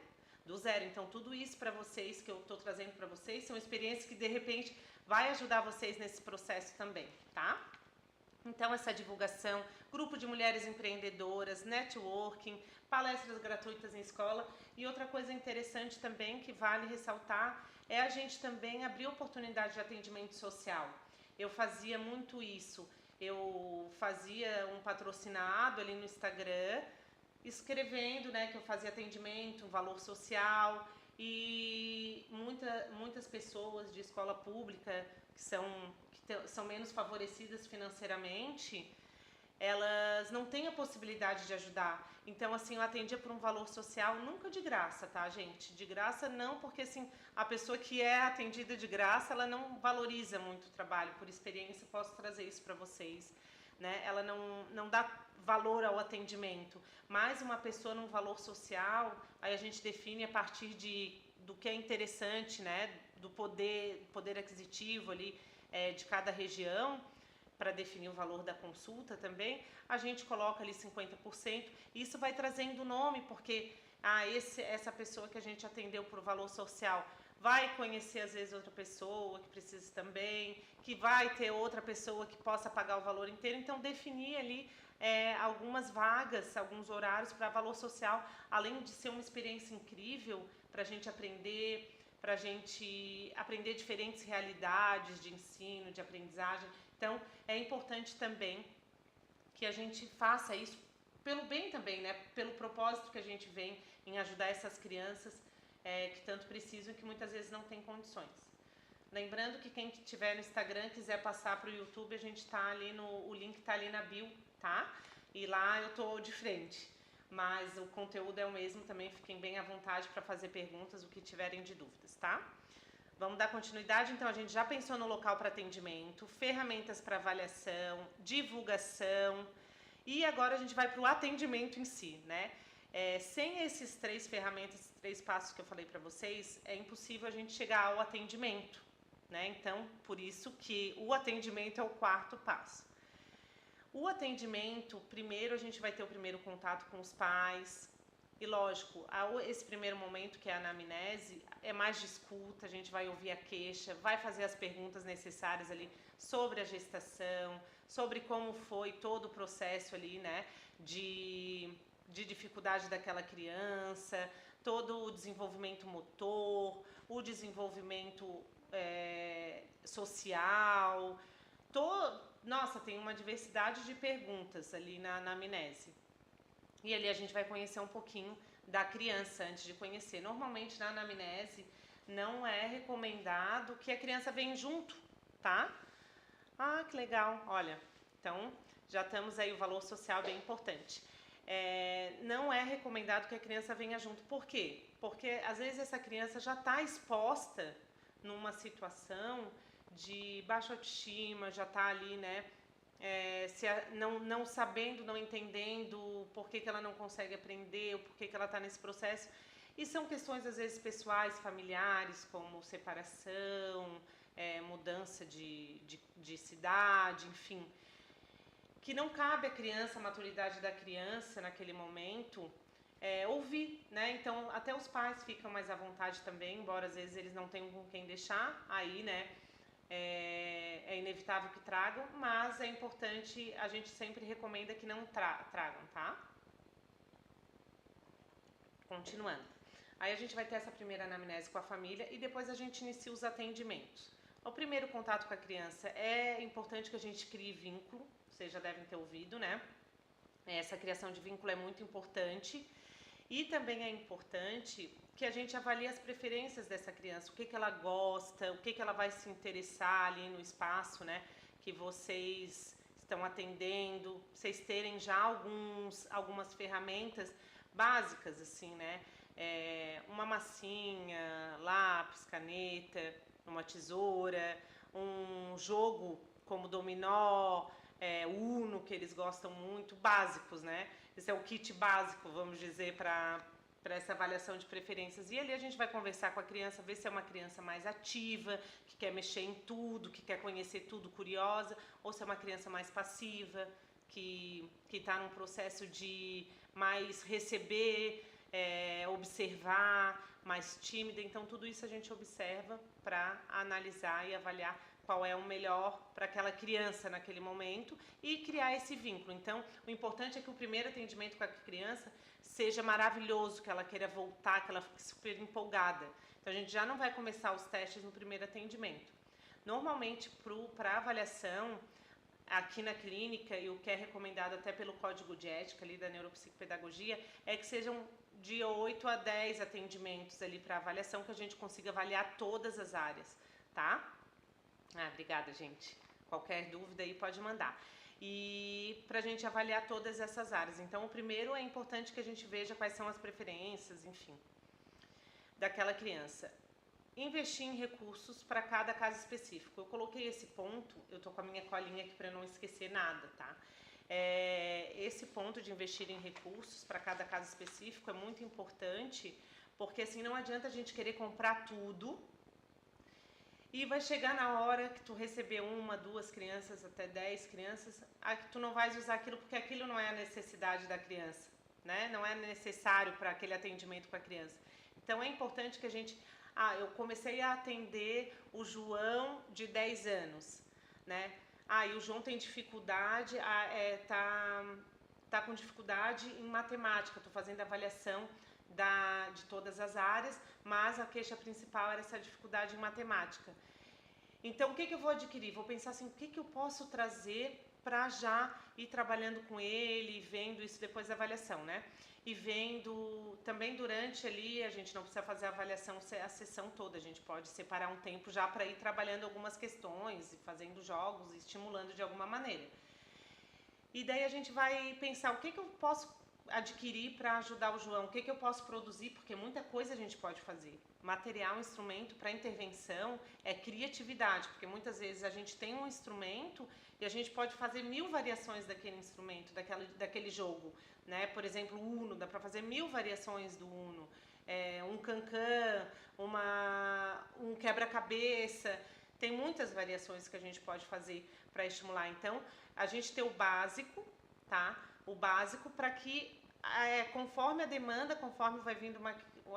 Então, tudo isso para vocês, que eu estou trazendo para vocês, são experiências que, de repente, vai ajudar vocês nesse processo também, tá? Então, essa divulgação, grupo de mulheres empreendedoras, networking, palestras gratuitas em escola. E outra coisa interessante também que vale ressaltar é a gente também abrir oportunidade de atendimento social. Eu fazia muito isso. Eu fazia um patrocinado ali no Instagram, escrevendo, né, que eu fazia atendimento, um valor social. E muitas pessoas de escola pública que são menos favorecidas financeiramente, elas não têm a possibilidade de ajudar. Então, assim, eu atendia por um valor social, nunca de graça, tá, gente? De graça não, porque, assim, a pessoa que é atendida de graça, ela não valoriza muito o trabalho. Por experiência, posso trazer isso para vocês, né? Ela não dá valor ao atendimento. Mas uma pessoa num valor social, aí a gente define a partir do que é interessante, né? do poder aquisitivo ali de cada região, para definir o valor da consulta também, a gente coloca ali 50%. Isso vai trazendo nome, porque essa pessoa que a gente atendeu por valor social vai conhecer às vezes outra pessoa que precisa também, que vai ter outra pessoa que possa pagar o valor inteiro. Então, definir ali algumas vagas, alguns horários para valor social, além de ser uma experiência incrível para a gente aprender diferentes realidades de ensino, de aprendizagem. Então, é importante também que a gente faça isso pelo bem também, né? Pelo propósito que a gente vem em ajudar essas crianças que tanto precisam e que muitas vezes não têm condições. Lembrando que quem estiver no Instagram quiser passar para o YouTube, a gente tá ali o link está ali na bio, tá? E lá eu tô de frente. Mas o conteúdo é o mesmo também, fiquem bem à vontade para fazer perguntas, o que tiverem de dúvidas, tá? Vamos dar continuidade, então a gente já pensou no local para atendimento, ferramentas para avaliação, divulgação e agora a gente vai para o atendimento em si, né? Sem esses 3 ferramentas, esses 3 passos que eu falei para vocês, é impossível a gente chegar ao atendimento, né? Então, por isso que o atendimento é o 4º passo. O atendimento, primeiro a gente vai ter o primeiro contato com os pais. E lógico, esse primeiro momento que é a anamnese é mais de escuta, a gente vai ouvir a queixa, vai fazer as perguntas necessárias ali sobre a gestação, sobre como foi todo o processo ali, né, de dificuldade daquela criança, todo o desenvolvimento motor, o desenvolvimento social, nossa, tem uma diversidade de perguntas ali na anamnese. E ali a gente vai conhecer um pouquinho da criança antes de conhecer. Normalmente na anamnese não é recomendado que a criança venha junto, tá? Que legal, olha, então já estamos aí, o valor social bem importante. Não é recomendado que a criança venha junto, por quê? Porque às vezes essa criança já está exposta numa situação de baixa autoestima, já está ali, né? Não sabendo, não entendendo por que ela não consegue aprender, ou por que ela está nesse processo. E são questões, às vezes, pessoais, familiares, como separação, mudança de cidade, enfim. Que não cabe à criança, a maturidade da criança naquele momento, ouvir, né? Então, até os pais ficam mais à vontade também, embora às vezes eles não tenham com quem deixar, aí, né? É inevitável que tragam, mas é importante, a gente sempre recomenda que não tragam, tá? Continuando. Aí a gente vai ter essa primeira anamnese com a família e depois a gente inicia os atendimentos. O primeiro contato com a criança, é importante que a gente crie vínculo, vocês já devem ter ouvido, né? Essa criação de vínculo é muito importante. E também é importante que a gente avalie as preferências dessa criança, o que ela gosta, o que ela vai se interessar ali no espaço, né, que vocês estão atendendo, vocês terem já algumas ferramentas básicas, assim, né, uma massinha, lápis, caneta, uma tesoura, um jogo como dominó, Uno, que eles gostam muito, básicos, né? Esse é o kit básico, vamos dizer, para essa avaliação de preferências. E ali a gente vai conversar com a criança, ver se é uma criança mais ativa, que quer mexer em tudo, que quer conhecer tudo, curiosa, ou se é uma criança mais passiva, que está num processo de mais receber, observar, mais tímida. Então, tudo isso a gente observa para analisar e avaliar qual é o melhor para aquela criança naquele momento e criar esse vínculo. Então, o importante é que o primeiro atendimento com a criança seja maravilhoso, que ela queira voltar, que ela fique super empolgada. Então, a gente já não vai começar os testes no primeiro atendimento. Normalmente, para avaliação, aqui na clínica, e o que é recomendado até pelo código de ética ali da neuropsicopedagogia, é que sejam de 8 a 10 atendimentos ali para avaliação, que a gente consiga avaliar todas as áreas, tá? Obrigada, gente. Qualquer dúvida aí pode mandar. E para a gente avaliar todas essas áreas. Então, o primeiro é importante que a gente veja quais são as preferências, enfim, daquela criança. Investir em recursos para cada caso específico. Eu coloquei esse ponto, eu tô com a minha colinha aqui para não esquecer nada, tá? Esse ponto de investir em recursos para cada caso específico é muito importante, porque assim não adianta a gente querer comprar tudo E vai chegar na hora que tu receber 1, 2 crianças, até 10 crianças, que tu não vais usar aquilo porque aquilo não é a necessidade da criança, né? Não é necessário para aquele atendimento com a criança. Então é importante que a gente... eu comecei a atender o João de 10 anos, né? E o João tem dificuldade, tá com dificuldade em matemática, estou fazendo avaliação de todas as áreas, mas a queixa principal era essa dificuldade em matemática. Então, o que eu vou adquirir? Vou pensar assim, o que eu posso trazer para já ir trabalhando com ele, vendo isso depois da avaliação, né? E vendo também durante ali, a gente não precisa fazer a avaliação, a sessão toda, a gente pode separar um tempo já para ir trabalhando algumas questões, e fazendo jogos, e estimulando de alguma maneira. E daí a gente vai pensar o que eu posso adquirir para ajudar o João, o que eu posso produzir, porque muita coisa a gente pode fazer. Material, instrumento para intervenção é criatividade, porque muitas vezes a gente tem um instrumento e a gente pode fazer 1000 variações daquele instrumento, daquele jogo, né? Por exemplo, o Uno, dá para fazer 1000 variações do Uno, um cancan, um quebra-cabeça, tem muitas variações que a gente pode fazer para estimular. Então, a gente ter o básico, tá? O básico para que, conforme a demanda, conforme vai vindo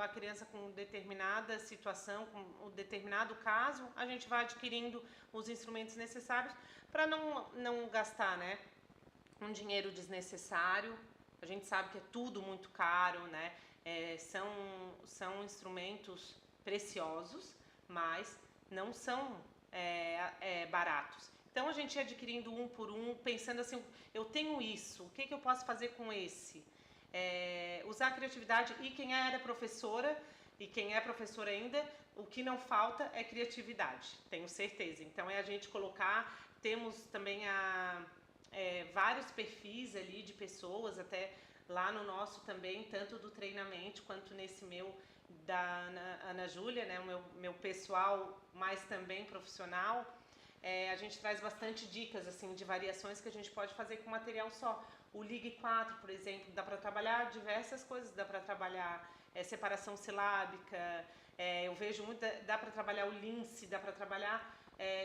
a criança com determinada situação, com um determinado caso, a gente vai adquirindo os instrumentos necessários para não gastar, né, um dinheiro desnecessário. A gente sabe que é tudo muito caro, né? São instrumentos preciosos, mas não são baratos. Então a gente ia adquirindo um por um, pensando assim, eu tenho isso, o que eu posso fazer com esse? Usar a criatividade, e quem era professora e quem é professora ainda, o que não falta é criatividade, tenho certeza. Então é a gente colocar, temos também vários perfis ali de pessoas, até lá no nosso também, tanto do treinamento quanto nesse meu da Ana Júlia, né, o meu pessoal, mas também profissional. A gente traz bastante dicas assim, de variações que a gente pode fazer com material só. O Ligue 4, por exemplo, dá para trabalhar diversas coisas, dá para trabalhar separação silábica, eu vejo muito, dá para trabalhar o lince, dá para trabalhar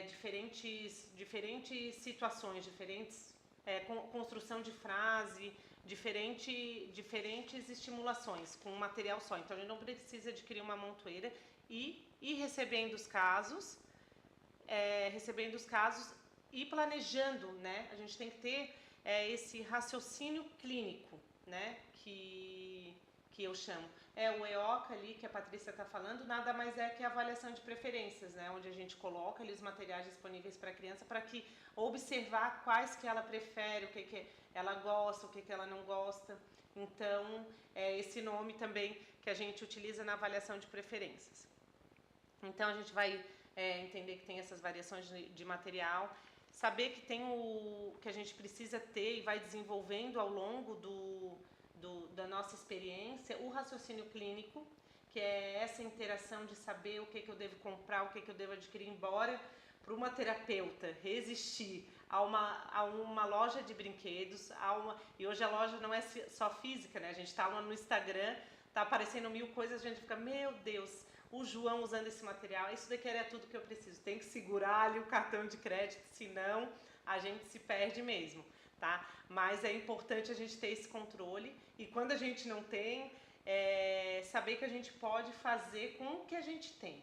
diferentes situações, diferentes construção de frase, diferentes estimulações com um material só. Então a gente não precisa adquirir uma montoeira e ir recebendo os casos, e planejando, né? A gente tem que ter esse raciocínio clínico, né? Que eu chamo. O EOCA ali, que a Patrícia está falando, nada mais é que a avaliação de preferências, né? Onde a gente coloca ali os materiais disponíveis para a criança para que observar quais que ela prefere, o que ela gosta, o que ela não gosta. Então, esse nome também que a gente utiliza na avaliação de preferências. Então, a gente vai entender que tem essas variações de material, saber que tem que a gente precisa ter e vai desenvolvendo ao longo da nossa experiência, o raciocínio clínico, que é essa interação de saber o que eu devo comprar, o que eu devo adquirir, embora para uma terapeuta resistir a uma loja de brinquedos, e hoje a loja não é só física, né? A gente está no Instagram, tá aparecendo 1000 coisas, a gente fica, meu Deus, o João usando esse material, isso daqui era tudo que eu preciso, tem que segurar ali o cartão de crédito, senão a gente se perde mesmo, tá? Mas é importante a gente ter esse controle, e quando a gente não tem, saber que a gente pode fazer com o que a gente tem,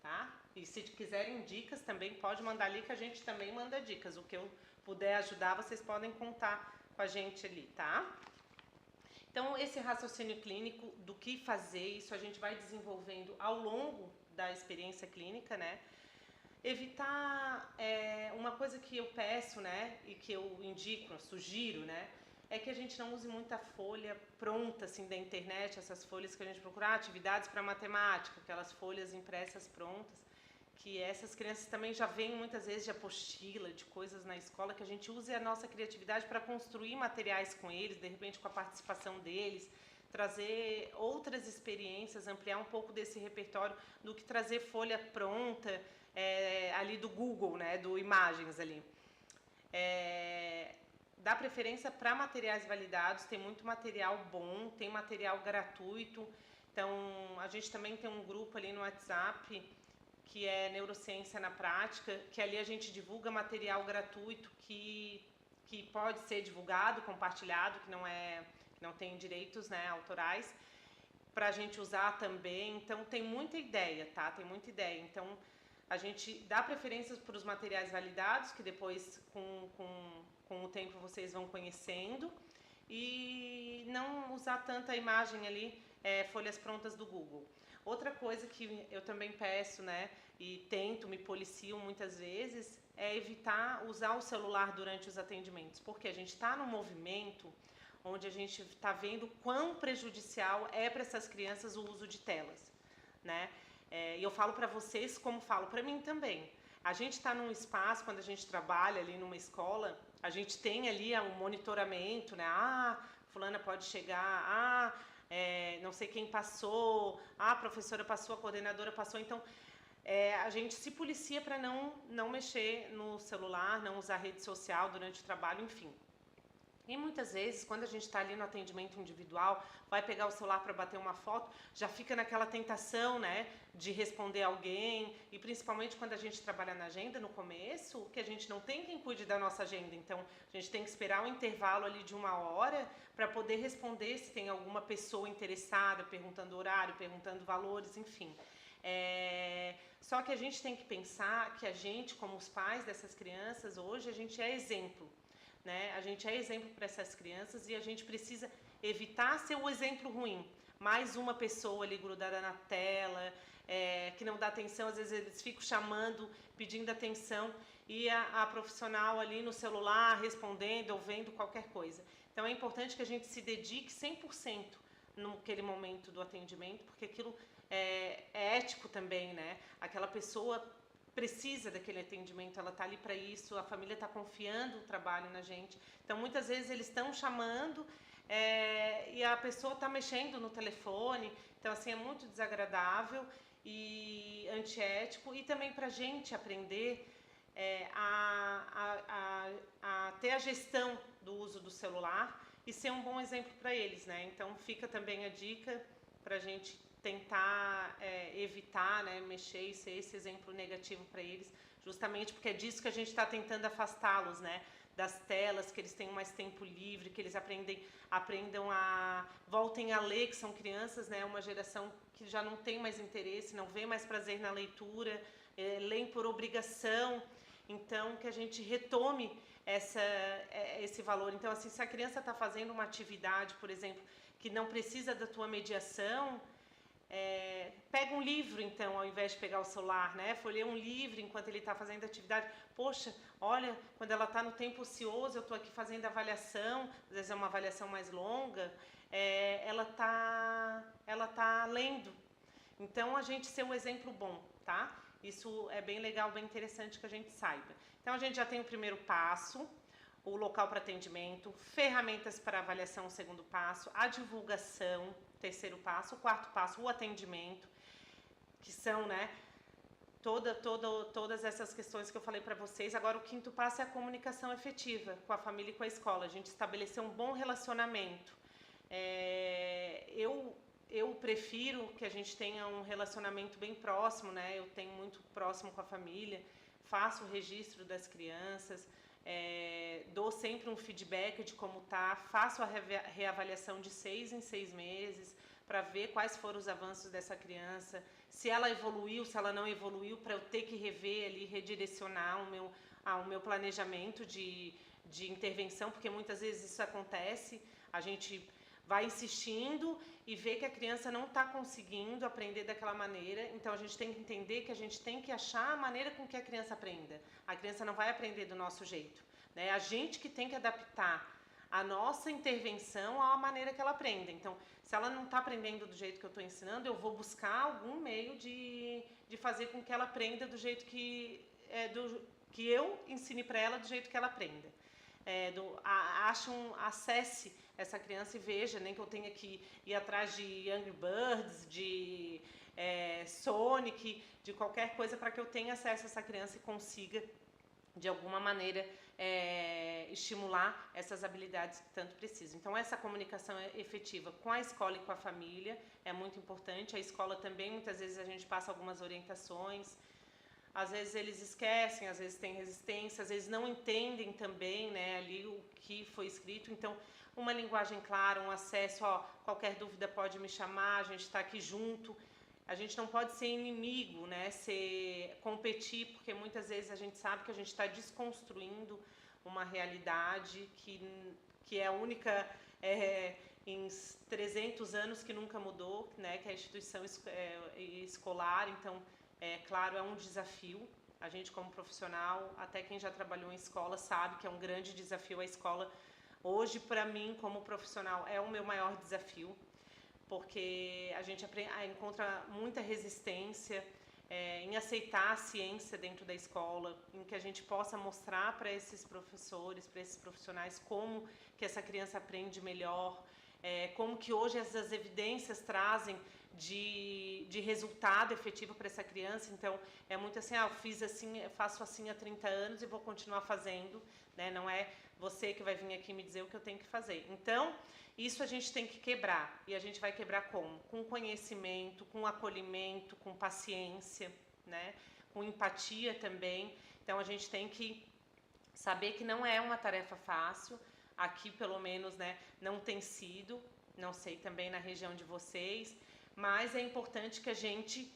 tá? E se quiserem dicas também, pode mandar ali, que a gente também manda dicas, o que eu puder ajudar, vocês podem contar com a gente ali, tá? Então, esse raciocínio clínico do que fazer, isso a gente vai desenvolvendo ao longo da experiência clínica, né? Evitar uma coisa que eu peço, né, e que eu indico, sugiro, né, é que a gente não use muita folha pronta, assim, da internet, essas folhas que a gente procura, atividades para matemática, aquelas folhas impressas prontas, que essas crianças também já vêm muitas vezes de apostila, de coisas na escola, que a gente use a nossa criatividade para construir materiais com eles, de repente com a participação deles, trazer outras experiências, ampliar um pouco desse repertório do que trazer folha pronta, ali do Google, né, do Imagens ali. Dá preferência para materiais validados, tem muito material bom, tem material gratuito. Então, a gente também tem um grupo ali no WhatsApp que é Neurociência na Prática, que ali a gente divulga material gratuito que pode ser divulgado, compartilhado, que não tem direitos, né, autorais, para a gente usar também. Então tem muita ideia, tá? Tem muita ideia. Então a gente dá preferências para os materiais validados, que depois com o tempo vocês vão conhecendo, e não usar tanta imagem ali, folhas prontas do Google. Outra coisa que eu também peço, né, e tento, me policio muitas vezes, é evitar usar o celular durante os atendimentos, porque a gente está num movimento onde a gente está vendo quão prejudicial é para essas crianças o uso de telas, né? E eu falo para vocês como falo para mim também. A gente está num espaço, quando a gente trabalha ali numa escola, a gente tem ali um monitoramento, né? Fulana pode chegar, não sei quem passou, a professora passou, a coordenadora passou. Então, a gente se policia para não mexer no celular, não usar rede social durante o trabalho, enfim. E muitas vezes, quando a gente está ali no atendimento individual, vai pegar o celular para bater uma foto, já fica naquela tentação, né, de responder alguém, e principalmente quando a gente trabalha na agenda, no começo, que a gente não tem quem cuide da nossa agenda, então a gente tem que esperar um intervalo ali de 1 hora para poder responder se tem alguma pessoa interessada, perguntando horário, perguntando valores, enfim. Só que a gente tem que pensar que a gente, como os pais dessas crianças, hoje a gente é exemplo, né? A gente é exemplo para essas crianças e a gente precisa evitar ser o exemplo ruim. Mais uma pessoa ali grudada na tela, que não dá atenção, às vezes eles ficam chamando, pedindo atenção, e a profissional ali no celular respondendo ou vendo qualquer coisa. Então é importante que a gente se dedique 100% naquele momento do atendimento, porque aquilo é ético também, né? Aquela pessoa precisa daquele atendimento, ela está ali para isso, a família está confiando o trabalho na gente. Então, muitas vezes eles estão chamando e a pessoa está mexendo no telefone. Então, assim, é muito desagradável e antiético. E também para a gente aprender a ter a gestão do uso do celular e ser um bom exemplo para eles, né? Então, fica também a dica para a gente tentar evitar, né, mexer e ser esse exemplo negativo para eles, justamente porque é disso que a gente está tentando afastá-los, né, das telas, que eles tenham mais tempo livre, que eles aprendam voltem a ler, que são crianças, né, uma geração que já não tem mais interesse, não vê mais prazer na leitura, leem por obrigação. Então, que a gente retome esse valor. Então, assim, se a criança está fazendo uma atividade, por exemplo, que não precisa da tua mediação, pega um livro, então, ao invés de pegar o celular, né? Folheia um livro enquanto ele está fazendo atividade. Poxa, olha, quando ela está no tempo ocioso, eu estou aqui fazendo avaliação, às vezes é uma avaliação mais longa, ela tá lendo. Então, a gente ser um exemplo bom, tá? Isso é bem legal, bem interessante que a gente saiba. Então, a gente já tem o primeiro passo, o local para atendimento, ferramentas para avaliação, o segundo passo, a divulgação, terceiro passo, o quarto passo, o atendimento, que são, né, todas essas questões que eu falei para vocês. Agora, o quinto passo é a comunicação efetiva com a família e com a escola, a gente estabelecer um bom relacionamento. Eu prefiro que a gente tenha um relacionamento bem próximo, né, eu tenho muito próximo com a família, faço o registro das crianças, dou sempre um feedback de como tá, faço a reavaliação de 6 em 6 meses para ver quais foram os avanços dessa criança, se ela evoluiu, se ela não evoluiu, para eu ter que rever ali, redirecionar o meu planejamento de intervenção, porque muitas vezes isso acontece, a gente vai insistindo e vê que a criança não está conseguindo aprender daquela maneira, então a gente tem que entender que a gente tem que achar a maneira com que a criança aprenda. A criança não vai aprender do nosso jeito, né? A gente que tem que adaptar a nossa intervenção à maneira que ela aprenda. Então, se ela não está aprendendo do jeito que eu estou ensinando, eu vou buscar algum meio de fazer com que ela aprenda do jeito que eu ensine para ela, do jeito que ela aprenda. Acesse essa criança e veja, nem que eu tenha que ir atrás de Angry Birds, de Sonic, de qualquer coisa para que eu tenha acesso a essa criança e consiga, de alguma maneira, estimular essas habilidades que tanto precisam. Então, essa comunicação efetiva com a escola e com a família é muito importante. A escola também, muitas vezes, a gente passa algumas orientações, às vezes eles esquecem, às vezes têm resistência, às vezes não entendem também, né, ali o que foi escrito. Então, uma linguagem clara, um acesso, ó, qualquer dúvida pode me chamar, a gente está aqui junto. A gente não pode ser inimigo, né, competir, porque muitas vezes a gente sabe que a gente está desconstruindo uma realidade que é a única em 300 anos que nunca mudou, né, que é a instituição escolar. Então, claro, é um desafio. A gente como profissional, até quem já trabalhou em escola sabe que é um grande desafio a escola. Hoje, para mim, como profissional, é o meu maior desafio, porque a gente encontra muita resistência em aceitar a ciência dentro da escola, em que a gente possa mostrar para esses professores, para esses profissionais, como que essa criança aprende melhor, como que hoje essas evidências trazem de resultado efetivo para essa criança. Então, é muito assim, eu fiz assim, faço assim há 30 anos e vou continuar fazendo, né? Não é você que vai vir aqui me dizer o que eu tenho que fazer. Então, isso a gente tem que quebrar. E a gente vai quebrar como? Com conhecimento, com acolhimento, com paciência, né? Com empatia também. Então, a gente tem que saber que não é uma tarefa fácil. Aqui, pelo menos, né, não tem sido. Não sei também na região de vocês. Mas é importante que a gente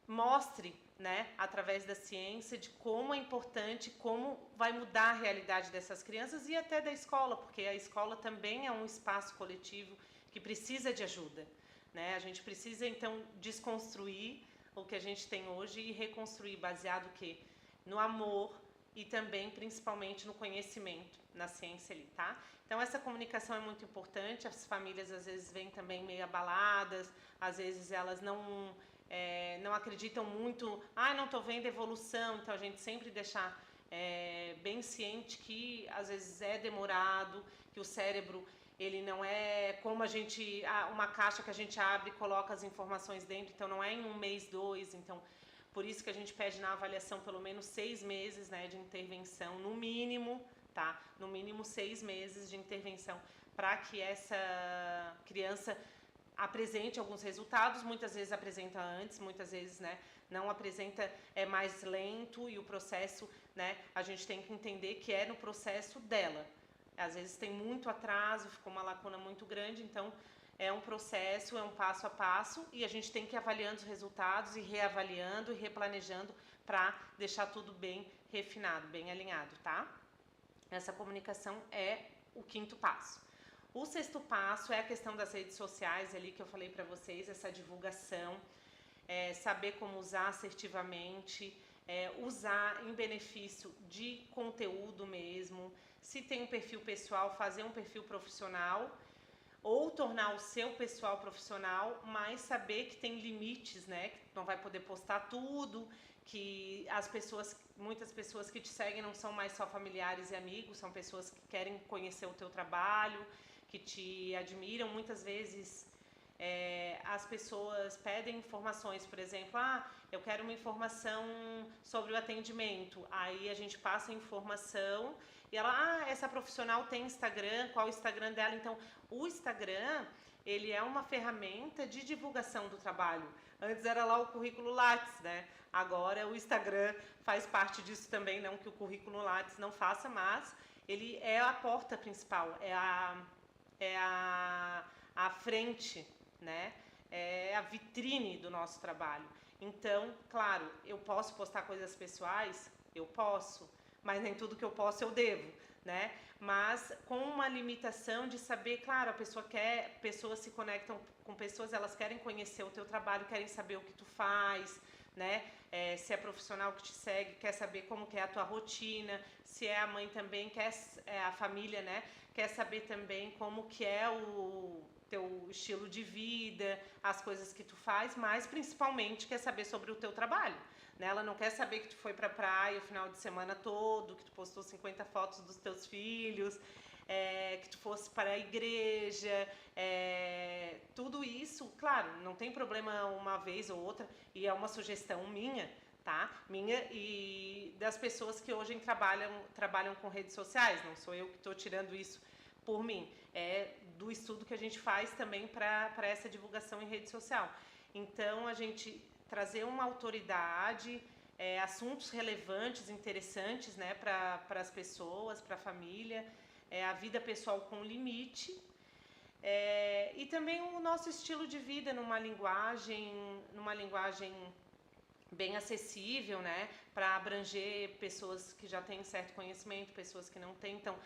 mostre, né, através da ciência, de como é importante, como vai mudar a realidade dessas crianças e até da escola, porque a escola também é um espaço coletivo que precisa de ajuda, né? A gente precisa, então, desconstruir o que a gente tem hoje e reconstruir baseado que no amor e também, principalmente, no conhecimento, na ciência ali, tá? Então, essa comunicação é muito importante. As famílias, às vezes, vêm também meio abaladas, às vezes elas não acreditam muito, não estou vendo evolução. Então, a gente sempre deixar bem ciente que, às vezes, é demorado, que o cérebro, ele não é como uma caixa que a gente abre e coloca as informações dentro. Então, não é em 1 mês, 2. Então, por isso que a gente pede na avaliação pelo menos 6 meses, né, de intervenção, no mínimo, tá? No mínimo 6 meses de intervenção, para que essa criança apresente alguns resultados. Muitas vezes apresenta antes, muitas vezes, né, não apresenta, é mais lento, e o processo, né, a gente tem que entender que é no processo dela. Às vezes tem muito atraso, ficou uma lacuna muito grande, então é um processo, é um passo a passo, e a gente tem que ir avaliando os resultados e reavaliando e replanejando para deixar tudo bem refinado, bem alinhado, tá? Essa comunicação é o 5º passo. O 6º passo é a questão das redes sociais ali que eu falei para vocês, essa divulgação, saber como usar assertivamente, usar em benefício de conteúdo mesmo. Se tem um perfil pessoal, fazer um perfil profissional ou tornar o seu pessoal profissional, mas saber que tem limites, né? Que não vai poder postar tudo, que muitas pessoas que te seguem não são mais só familiares e amigos, são pessoas que querem conhecer o teu trabalho, que te admiram. Muitas vezes as pessoas pedem informações, por exemplo, eu quero uma informação sobre o atendimento. Aí a gente passa a informação e ela, essa profissional tem Instagram, qual o Instagram dela? Então, o Instagram, ele é uma ferramenta de divulgação do trabalho. Antes era lá o currículo Lattes, né? Agora o Instagram faz parte disso também, não que o currículo Lattes não faça, mas ele é a porta principal, é a frente, né? É a vitrine do nosso trabalho. Então, claro, eu posso postar coisas pessoais? Eu posso, mas nem tudo que eu posso eu devo, né? Mas com uma limitação de saber, claro, pessoas se conectam com pessoas, elas querem conhecer o teu trabalho, querem saber o que tu faz, né? Se é profissional que te segue, quer saber como que é a tua rotina, se é a mãe também, a família, né? Quer saber também como que é o teu estilo de vida, as coisas que tu faz, mas principalmente quer saber sobre o teu trabalho, né? Ela não quer saber que tu foi pra praia o final de semana todo, que tu postou 50 fotos dos teus filhos, que tu fosse para a igreja, tudo isso. Claro, não tem problema uma vez ou outra, e é uma sugestão minha, tá? Minha e das pessoas que hoje trabalham com redes sociais. Não sou eu que estou tirando isso por mim, é do estudo que a gente faz também para essa divulgação em rede social. Então, a gente trazer uma autoridade assuntos relevantes, interessantes, né, para as pessoas, para a família, a vida pessoal com limite, e também o nosso estilo de vida numa linguagem bem acessível, né, para abranger pessoas que já têm certo conhecimento, pessoas que não têm. Então,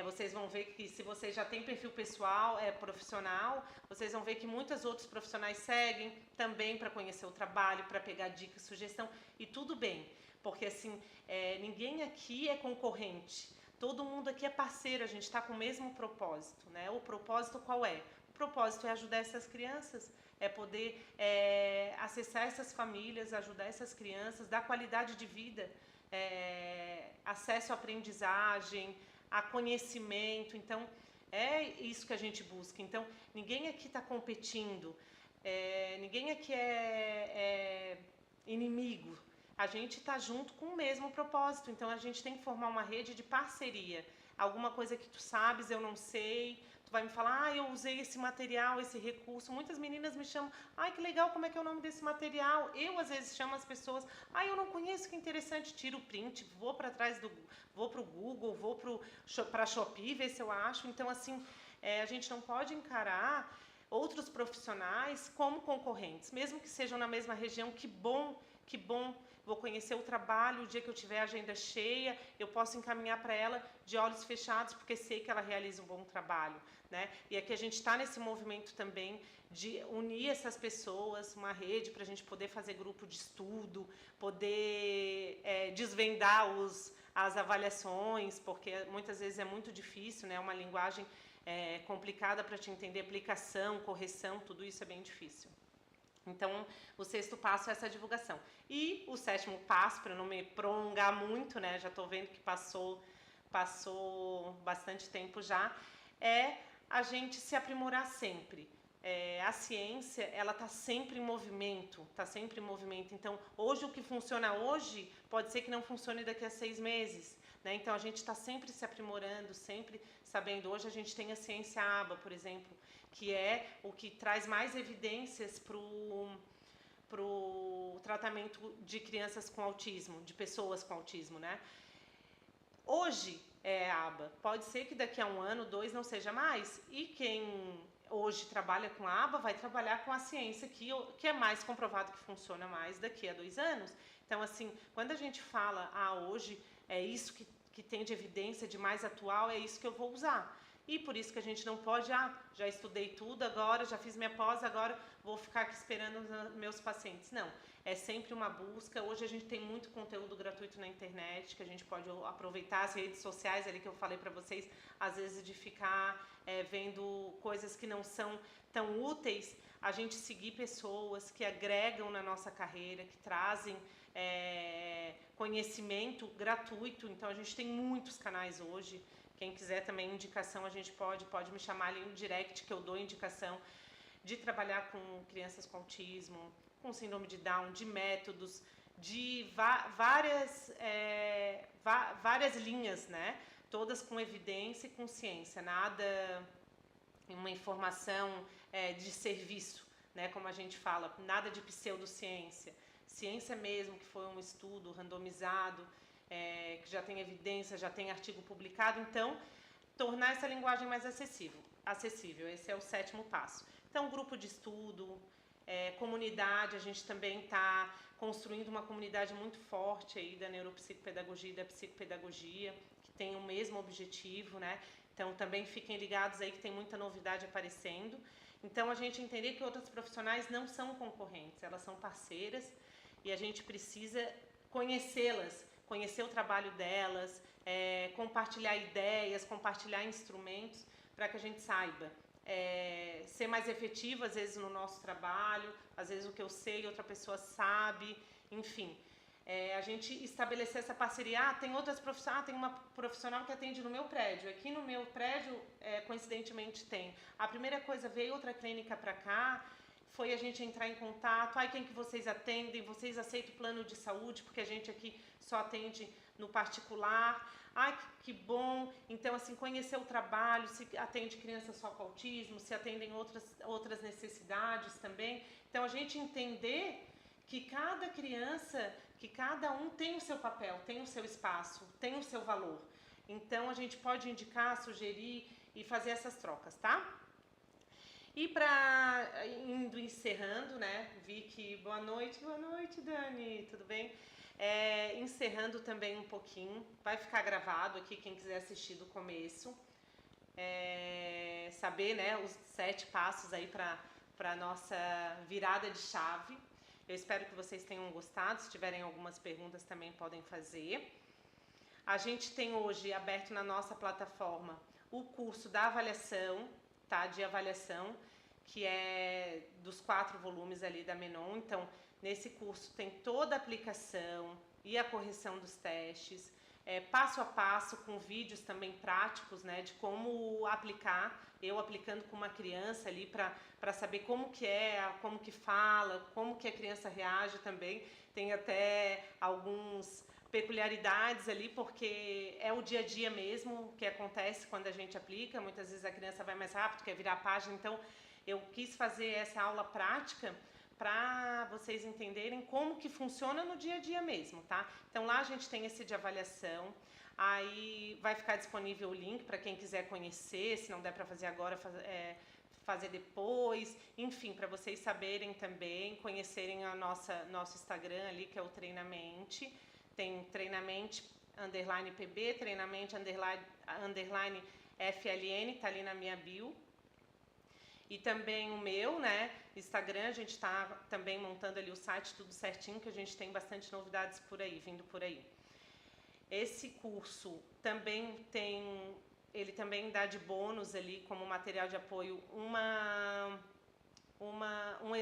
vocês vão ver que se vocês já têm perfil pessoal, profissional, vocês vão ver que muitos outros profissionais seguem também para conhecer o trabalho, para pegar dicas, sugestão, e tudo bem, porque assim, ninguém aqui é concorrente, todo mundo aqui é parceiro, a gente está com o mesmo propósito, né? O propósito qual é? O propósito é ajudar essas crianças, é poder acessar essas famílias, ajudar essas crianças, dar qualidade de vida, acesso à aprendizagem, a conhecimento. Então, é isso que a gente busca. Então, ninguém aqui está competindo, ninguém aqui é inimigo. A gente está junto com o mesmo propósito. Então, a gente tem que formar uma rede de parceria. Alguma coisa que tu sabes, eu não sei, vai me falar, eu usei esse material, esse recurso. Muitas meninas me chamam, que legal, como é que é o nome desse material? Eu, às vezes, chamo as pessoas, eu não conheço, que interessante, tiro o print, vou para trás vou para o Google, vou para a Shopee, ver se eu acho. Então, assim, a gente não pode encarar outros profissionais como concorrentes, mesmo que sejam na mesma região. Que bom. Vou conhecer o trabalho, o dia que eu tiver a agenda cheia, eu posso encaminhar para ela de olhos fechados, porque sei que ela realiza um bom trabalho, né? E aqui a gente está nesse movimento também de unir essas pessoas, uma rede para a gente poder fazer grupo de estudo, poder desvendar as avaliações, porque muitas vezes é muito difícil, né? Uma linguagem complicada para te entender, aplicação, correção, tudo isso é bem difícil. Então, o 6º passo é essa divulgação. E o 7º passo, para não me prolongar muito, né, já estou vendo que passou bastante tempo já, é a gente se aprimorar sempre. A ciência, ela está sempre em movimento, Então, hoje o que funciona hoje, pode ser que não funcione daqui a 6 meses. Né? Então, a gente está sempre se aprimorando, sempre sabendo. Hoje a gente tem a ciência ABA, por exemplo, que é o que traz mais evidências para o tratamento de crianças com autismo, de pessoas com autismo, né? Hoje é ABA, pode ser que daqui a 1 ano, 2 não seja mais, e quem hoje trabalha com ABA vai trabalhar com a ciência que é mais comprovado que funciona mais daqui a 2 anos. Então, assim, quando a gente fala, hoje é isso que tem de evidência de mais atual, é isso que eu vou usar. E por isso que a gente não pode, já estudei tudo agora, já fiz minha pós, agora vou ficar aqui esperando os meus pacientes. Não, é sempre uma busca. Hoje a gente tem muito conteúdo gratuito na internet, que a gente pode aproveitar as redes sociais ali que eu falei para vocês, às vezes de ficar vendo coisas que não são tão úteis, a gente seguir pessoas que agregam na nossa carreira, que trazem conhecimento gratuito. Então a gente tem muitos canais hoje. Quem quiser também indicação, a gente pode me chamar ali no direct, que eu dou indicação de trabalhar com crianças com autismo, com síndrome de Down, de métodos, de várias linhas, né? Todas com evidência e com ciência, nada uma informação de serviço, né? Como a gente fala, nada de pseudociência. Ciência mesmo, que foi um estudo randomizado, que já tem evidência, já tem artigo publicado. Então, tornar essa linguagem mais acessível. Esse é o 7º passo. Então, grupo de estudo, comunidade, a gente também está construindo uma comunidade muito forte aí da neuropsicopedagogia e da psicopedagogia, que tem o mesmo objetivo, né? Então, também fiquem ligados aí que tem muita novidade aparecendo. Então, a gente entender que outras profissionais não são concorrentes, elas são parceiras e a gente precisa conhecê-las, conhecer o trabalho delas, compartilhar ideias, compartilhar instrumentos, para que a gente saiba ser mais efetivo, às vezes, no nosso trabalho, às vezes o que eu sei, outra pessoa sabe, enfim. A gente estabelecer essa parceria. Tem outras profissionais, tem uma profissional que atende no meu prédio. Aqui no meu prédio, coincidentemente, tem. A primeira coisa, veio outra clínica para cá, foi a gente entrar em contato. Quem que vocês atendem? Vocês aceitam plano de saúde? Porque a gente aqui só atende no particular. Que bom. Então, assim, conhecer o trabalho, se atende crianças só com autismo, se atendem outras necessidades também. Então, a gente entender que cada criança que cada um tem o seu papel, tem o seu espaço, tem o seu valor. Então a gente pode indicar, sugerir e fazer essas trocas, tá? E indo encerrando, né? Vicky, boa noite, Dani, tudo bem? Encerrando também um pouquinho, vai ficar gravado aqui, quem quiser assistir do começo. Saber, né, os 7 passos aí para nossa virada de chave. Eu espero que vocês tenham gostado. Se tiverem algumas perguntas também podem fazer. A gente tem hoje aberto na nossa plataforma o curso da avaliação, tá? De avaliação, que é dos 4 volumes ali da Menon. Então, nesse curso tem toda a aplicação e a correção dos testes, passo a passo, com vídeos também práticos, né, de como aplicar, eu aplicando com uma criança ali para saber como que como que fala, como que a criança reage também. Tem até alguns peculiaridades ali, porque é o dia a dia mesmo que acontece quando a gente aplica. Muitas vezes a criança vai mais rápido, quer virar a página, então eu quis fazer essa aula prática para vocês entenderem como que funciona no dia a dia mesmo, tá? Então lá a gente tem esse de avaliação, aí vai ficar disponível o link para quem quiser conhecer, se não der para fazer agora, fazer depois, enfim, para vocês saberem também, conhecerem nosso Instagram ali, que é o Treinamente, tem Treinamente_PB, Treinamente_FLN, tá ali na minha bio. E também o meu, né, Instagram, a gente está também montando ali o site, tudo certinho, que a gente tem bastante novidades por aí, vindo por aí. Esse curso também ele também dá de bônus ali, como material de apoio,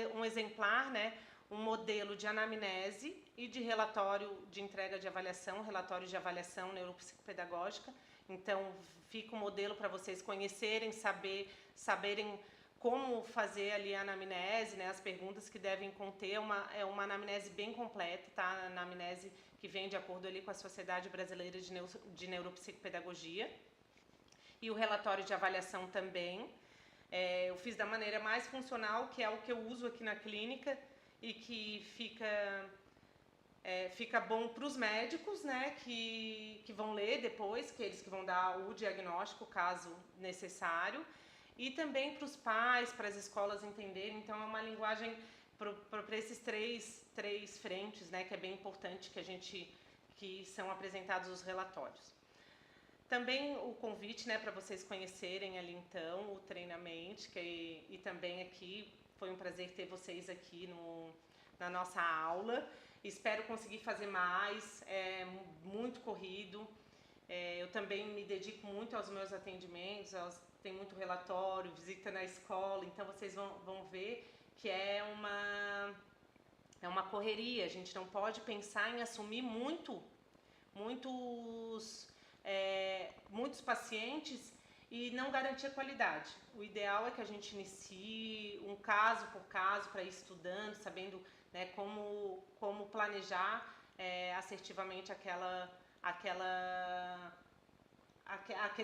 um exemplar, né, um modelo de anamnese e de relatório de entrega de avaliação, relatório de avaliação neuropsicopedagógica. Então, fica um modelo para vocês conhecerem, saberem como fazer ali a anamnese, né, as perguntas que devem conter, uma anamnese bem completa, tá? A anamnese que vem de acordo ali com a Sociedade Brasileira de Neuropsicopedagogia. E o relatório de avaliação também. Eu fiz da maneira mais funcional, que é o que eu uso aqui na clínica e que fica bom para os médicos, né, que vão ler depois, que eles que vão dar o diagnóstico, caso necessário. E também para os pais, para as escolas entenderem. Então, é uma linguagem para esses três frentes, né, que é bem importante que são apresentados os relatórios. Também o convite, né, para vocês conhecerem ali, então, o Treinamente, e também aqui, foi um prazer ter vocês aqui na nossa aula. Espero conseguir fazer mais, muito corrido. Eu também me dedico muito aos meus atendimentos, tem muito relatório, visita na escola, então vocês vão ver que é uma correria. A gente não pode pensar em assumir muitos pacientes e não garantir a qualidade. O ideal é que a gente inicie um caso por caso para ir estudando, sabendo, né, como planejar assertivamente aquele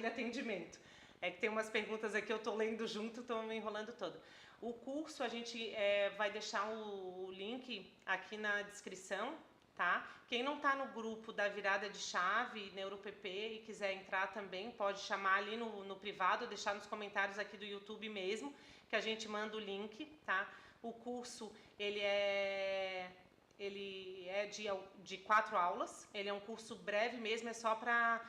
atendimento. É que tem umas perguntas aqui, eu estou lendo junto, estou me enrolando toda. O curso, a gente vai deixar o link aqui na descrição, tá? Quem não está no grupo da virada de chave, NeuroPP, e quiser entrar também, pode chamar ali no privado, deixar nos comentários aqui do YouTube mesmo, que a gente manda o link, tá? O curso, ele é de 4 aulas, ele é um curso breve mesmo, é só para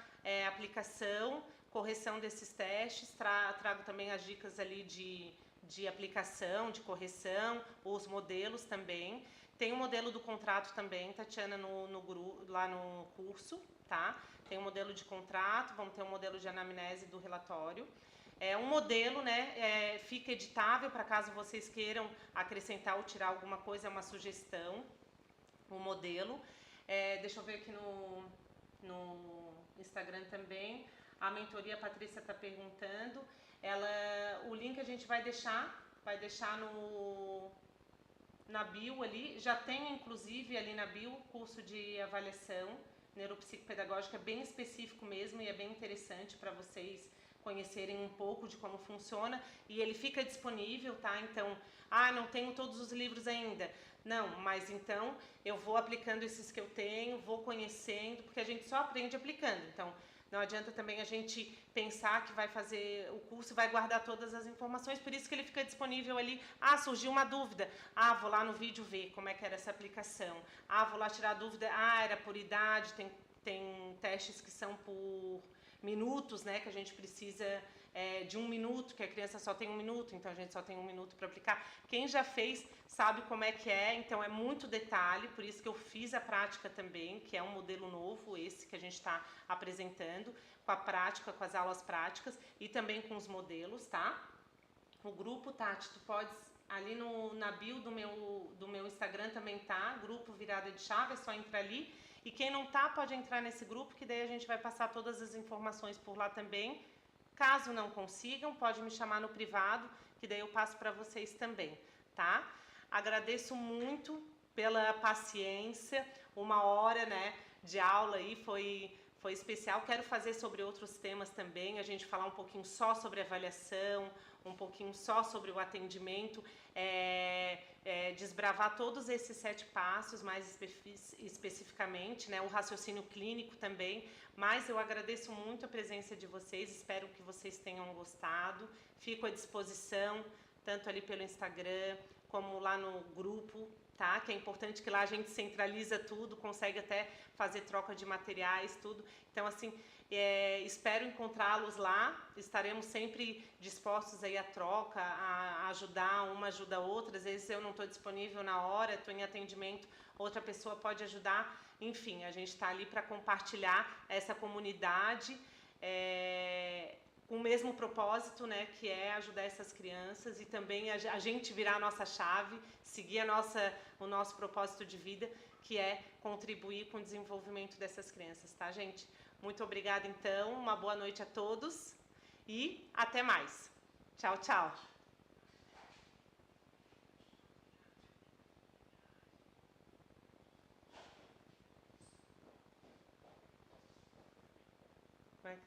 aplicação, correção desses testes, trago também as dicas ali de aplicação, de correção, os modelos também. Tem o modelo do contrato também, Tatiana, lá no curso, tá? Tem um modelo de contrato, vamos ter um modelo de anamnese do relatório. Um modelo, né, fica editável para caso vocês queiram acrescentar ou tirar alguma coisa, é uma sugestão, o modelo. Deixa eu ver aqui no Instagram também. A mentoria, a Patrícia está perguntando. O link a gente vai deixar na bio ali. Já tem, inclusive, ali na bio, o curso de avaliação neuropsicopedagógica, bem específico mesmo, e é bem interessante para vocês conhecerem um pouco de como funciona, e ele fica disponível, tá? Então, não tenho todos os livros ainda. Não, mas então eu vou aplicando esses que eu tenho, vou conhecendo, porque a gente só aprende aplicando. Então, não adianta também a gente pensar que vai fazer o curso e vai guardar todas as informações, por isso que ele fica disponível ali. Surgiu uma dúvida. Vou lá no vídeo ver como é que era essa aplicação. Vou lá tirar a dúvida. Era por idade, tem testes que são por minutos, né, que a gente precisa de 1 minuto, que a criança só tem 1 minuto, então a gente só tem 1 minuto para aplicar. Quem já fez sabe como é que é, então é muito detalhe, por isso que eu fiz a prática também, que é um modelo novo, esse que a gente está apresentando, com a prática, com as aulas práticas e também com os modelos, tá? O grupo, Tati, tu pode, ali na bio do meu Instagram também tá, grupo Virada de Chave, é só entrar ali. E quem não tá, pode entrar nesse grupo, que daí a gente vai passar todas as informações por lá também. Caso não consigam, pode me chamar no privado, que daí eu passo para vocês também, tá? Agradeço muito pela paciência, 1 hora, né, de aula aí foi especial. Quero fazer sobre outros temas também, a gente falar um pouquinho só sobre avaliação, um pouquinho só sobre o atendimento, desbravar todos esses 7 passos mais especificamente, né, o raciocínio clínico também, mas eu agradeço muito a presença de vocês, espero que vocês tenham gostado, fico à disposição, tanto ali pelo Instagram, como lá no grupo, tá? Que é importante que lá a gente centraliza tudo, consegue até fazer troca de materiais, tudo. Então, assim, espero encontrá-los lá, estaremos sempre dispostos aí à troca, a ajudar, uma ajuda a outra. Às vezes eu não estou disponível na hora, estou em atendimento, outra pessoa pode ajudar. Enfim, a gente está ali para compartilhar essa comunidade, com o mesmo propósito, né, que é ajudar essas crianças e também a gente virar a nossa chave, seguir o nosso propósito de vida, que é contribuir com o desenvolvimento dessas crianças, tá, gente? Muito obrigada, então, uma boa noite a todos e até mais. Tchau, tchau. Vai,